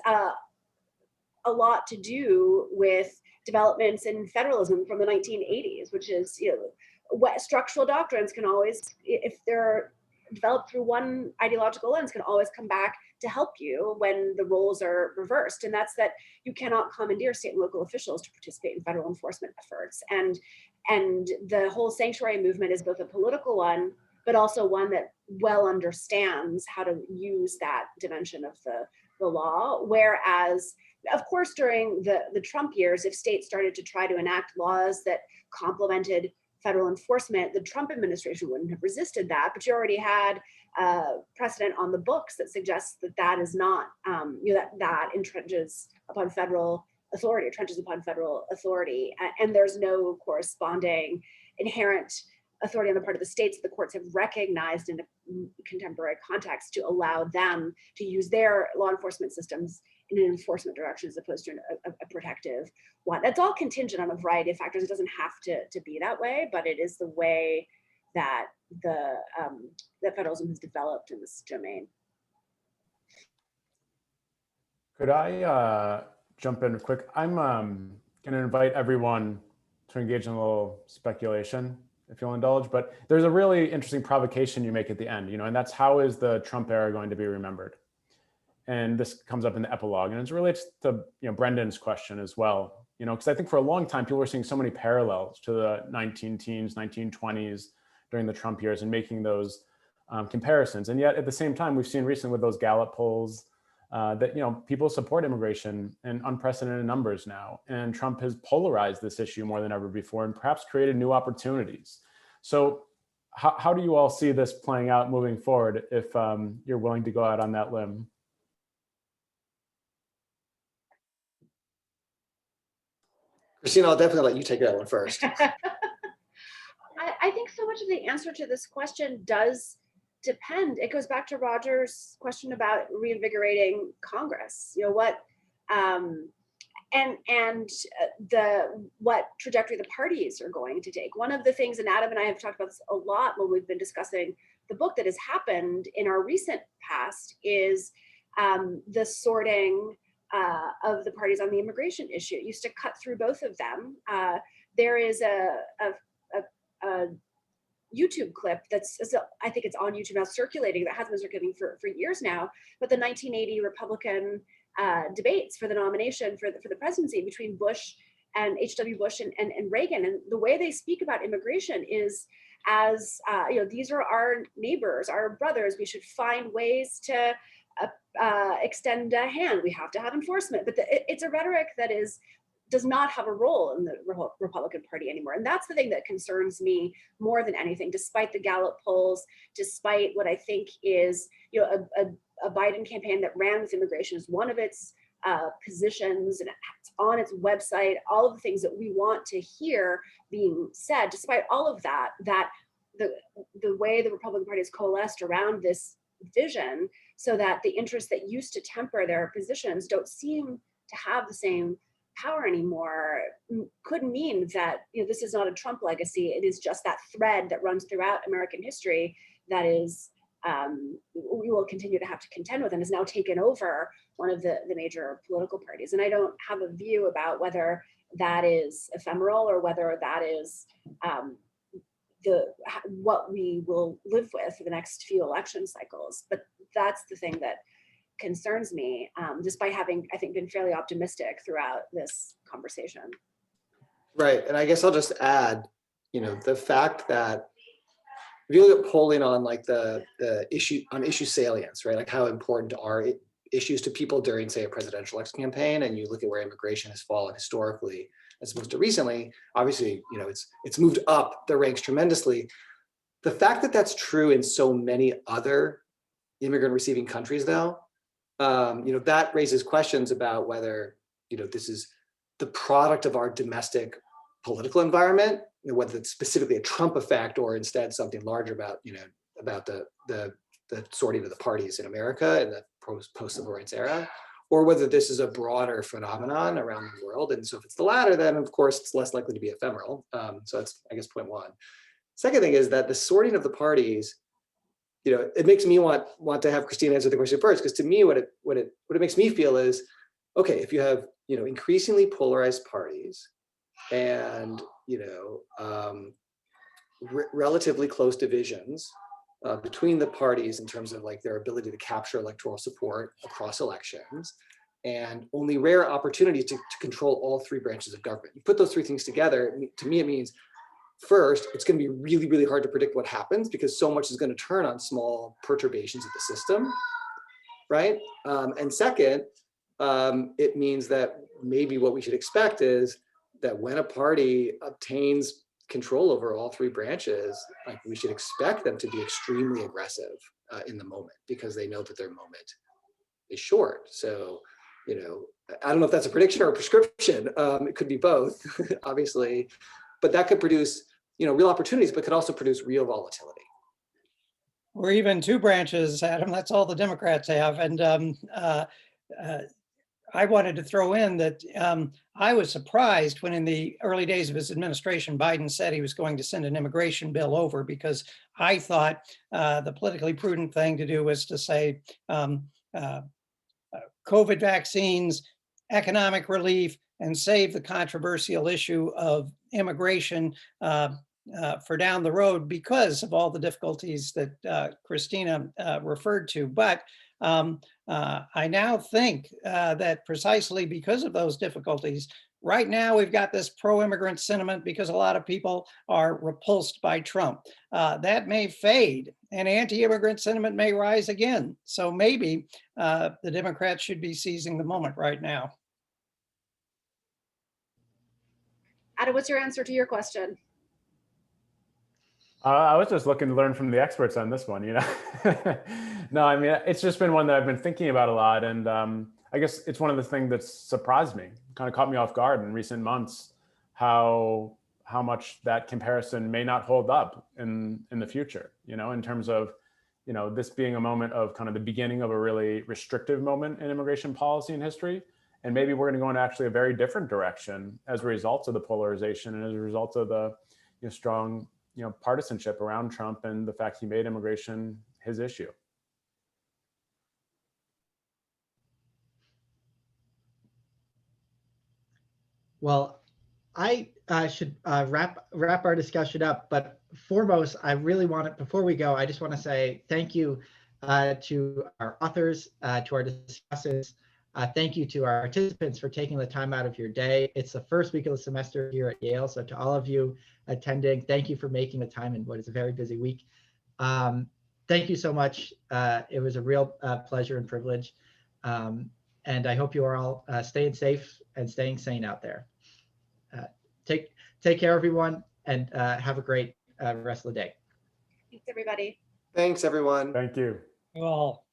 a lot to do with developments in federalism from the 1980s, which is, what structural doctrines can always, if they're developed through one ideological lens, can always come back to help you when the roles are reversed. And that's that you cannot commandeer state and local officials to participate in federal enforcement efforts. And the whole sanctuary movement is both a political one, but also one that well understands how to use that dimension of the law. Whereas, of course, during the Trump years, if states started to try to enact laws that complemented federal enforcement, the Trump administration wouldn't have resisted that, but you already had precedent on the books that suggests that is not, that entrenches upon federal authority, and there's no corresponding inherent authority on the part of the states that the courts have recognized in a contemporary context to allow them to use their law enforcement systems in an enforcement direction as opposed to a protective one. That's all contingent on a variety of factors. It doesn't have to be that way, but it is the way that that federalism has developed in this domain. Could I jump in quick? I'm going to invite everyone to engage in a little speculation, if you'll indulge, but there's a really interesting provocation you make at the end, and that's how is the Trump era going to be remembered? And this comes up in the epilogue, and it relates to Brendan's question as well, because I think for a long time people were seeing so many parallels to the 19-teens, 1920s during the Trump years and making those comparisons. And yet at the same time, we've seen recently with those Gallup polls that, people support immigration in unprecedented numbers now. And Trump has polarized this issue more than ever before and perhaps created new opportunities. So how do you all see this playing out moving forward if you're willing to go out on that limb? Cristina, I'll definitely let you take that one first. I think so much of the answer to this question does depend. It goes back to Roger's question about reinvigorating Congress. What what trajectory the parties are going to take. One of the things, and Adam and I have talked about this a lot when we've been discussing the book, that has happened in our recent past is the sorting of the parties on the immigration issue. It used to cut through both of them. There is a YouTube clip I think it's on YouTube now, circulating, that has been circulating for years now, but the 1980 Republican debates for the nomination for the presidency between Bush and H.W. Bush and Reagan. And the way they speak about immigration is as, these are our neighbors, our brothers. We should find ways to extend a hand. We have to have enforcement. But it's a rhetoric that does not have a role in the Republican Party anymore. And that's the thing that concerns me more than anything, despite the Gallup polls, despite what I think is, a Biden campaign that ran with immigration as one of its positions, and it's on its website, all of the things that we want to hear being said. Despite all of that, the way the Republican Party has coalesced around this vision, so that the interests that used to temper their positions don't seem to have the same power anymore, could mean that this is not a Trump legacy. It is just that thread that runs throughout American history that is we will continue to have to contend with, and has now taken over one of the major political parties. And I don't have a view about whether that is ephemeral or whether that is what we will live with for the next few election cycles. But that's the thing that concerns me, despite having, I think, been fairly optimistic throughout this conversation. Right, and I guess I'll just add, the fact that if you look at polling on like the issue salience, right, like how important are issues to people during, say, a presidential election campaign, and you look at where immigration has fallen historically as opposed to recently, obviously, it's moved up the ranks tremendously. The fact that that's true in so many other immigrant receiving countries, though, that raises questions about whether, this is the product of our domestic political environment, whether it's specifically a Trump effect or instead something larger about, about the sorting of the parties in America in the post-civil rights era, or whether this is a broader phenomenon around the world. And so if it's the latter, then of course it's less likely to be ephemeral. So that's, I guess, point one. Second thing is that the sorting of the parties, it makes me want to have Cristina answer the question first, because to me, what it makes me feel is, okay, if you have increasingly polarized parties and relatively close divisions between the parties in terms of like their ability to capture electoral support across elections, and only rare opportunities to control all three branches of government. You put those three things together, to me it means, first, it's going to be really, really hard to predict what happens because so much is going to turn on small perturbations of the system, right? And second, it means that maybe what we should expect is that when a party obtains control over all three branches, like we should expect them to be extremely aggressive in the moment because they know that their moment is short. So, I don't know if that's a prediction or a prescription. It could be both, obviously. But that could produce, real opportunities, but could also produce real volatility. Or even two branches, Adam. That's all the Democrats have. And I wanted to throw in that I was surprised when in the early days of his administration, Biden said he was going to send an immigration bill over, because I thought the politically prudent thing to do was to say COVID vaccines, economic relief, and save the controversial issue of immigration for down the road because of all the difficulties that Cristina referred to. But I now think that precisely because of those difficulties, Right now, we've got this pro-immigrant sentiment because a lot of people are repulsed by Trump. That may fade and anti-immigrant sentiment may rise again. So maybe the Democrats should be seizing the moment right now. Adam, what's your answer to your question? I was just looking to learn from the experts on this one, you know. No, I mean, it's just been one that I've been thinking about a lot. And I guess it's one of the things that's surprised me, kind of caught me off guard in recent months, how much that comparison may not hold up in the future, you know, in terms of, you know, this being a moment of kind of the beginning of a really restrictive moment in immigration policy in history. And maybe we're going to go in actually a very different direction as a result of the polarization and as a result of the, you know, strong, you know, partisanship around Trump and the fact he made immigration his issue. Well, I should wrap our discussion up, but foremost, I really want to, before we go, I just want to say thank you to our authors, to our discussants. Thank you to our participants for taking the time out of your day. It's the first week of the semester here at Yale, so to all of you attending, thank you for making the time in what is a very busy week. Thank you so much. It was a real pleasure and privilege. And I hope you are all staying safe and staying sane out there. Take care, everyone, and have a great rest of the day. Thanks, everybody. Thanks, everyone. Thank you. Well.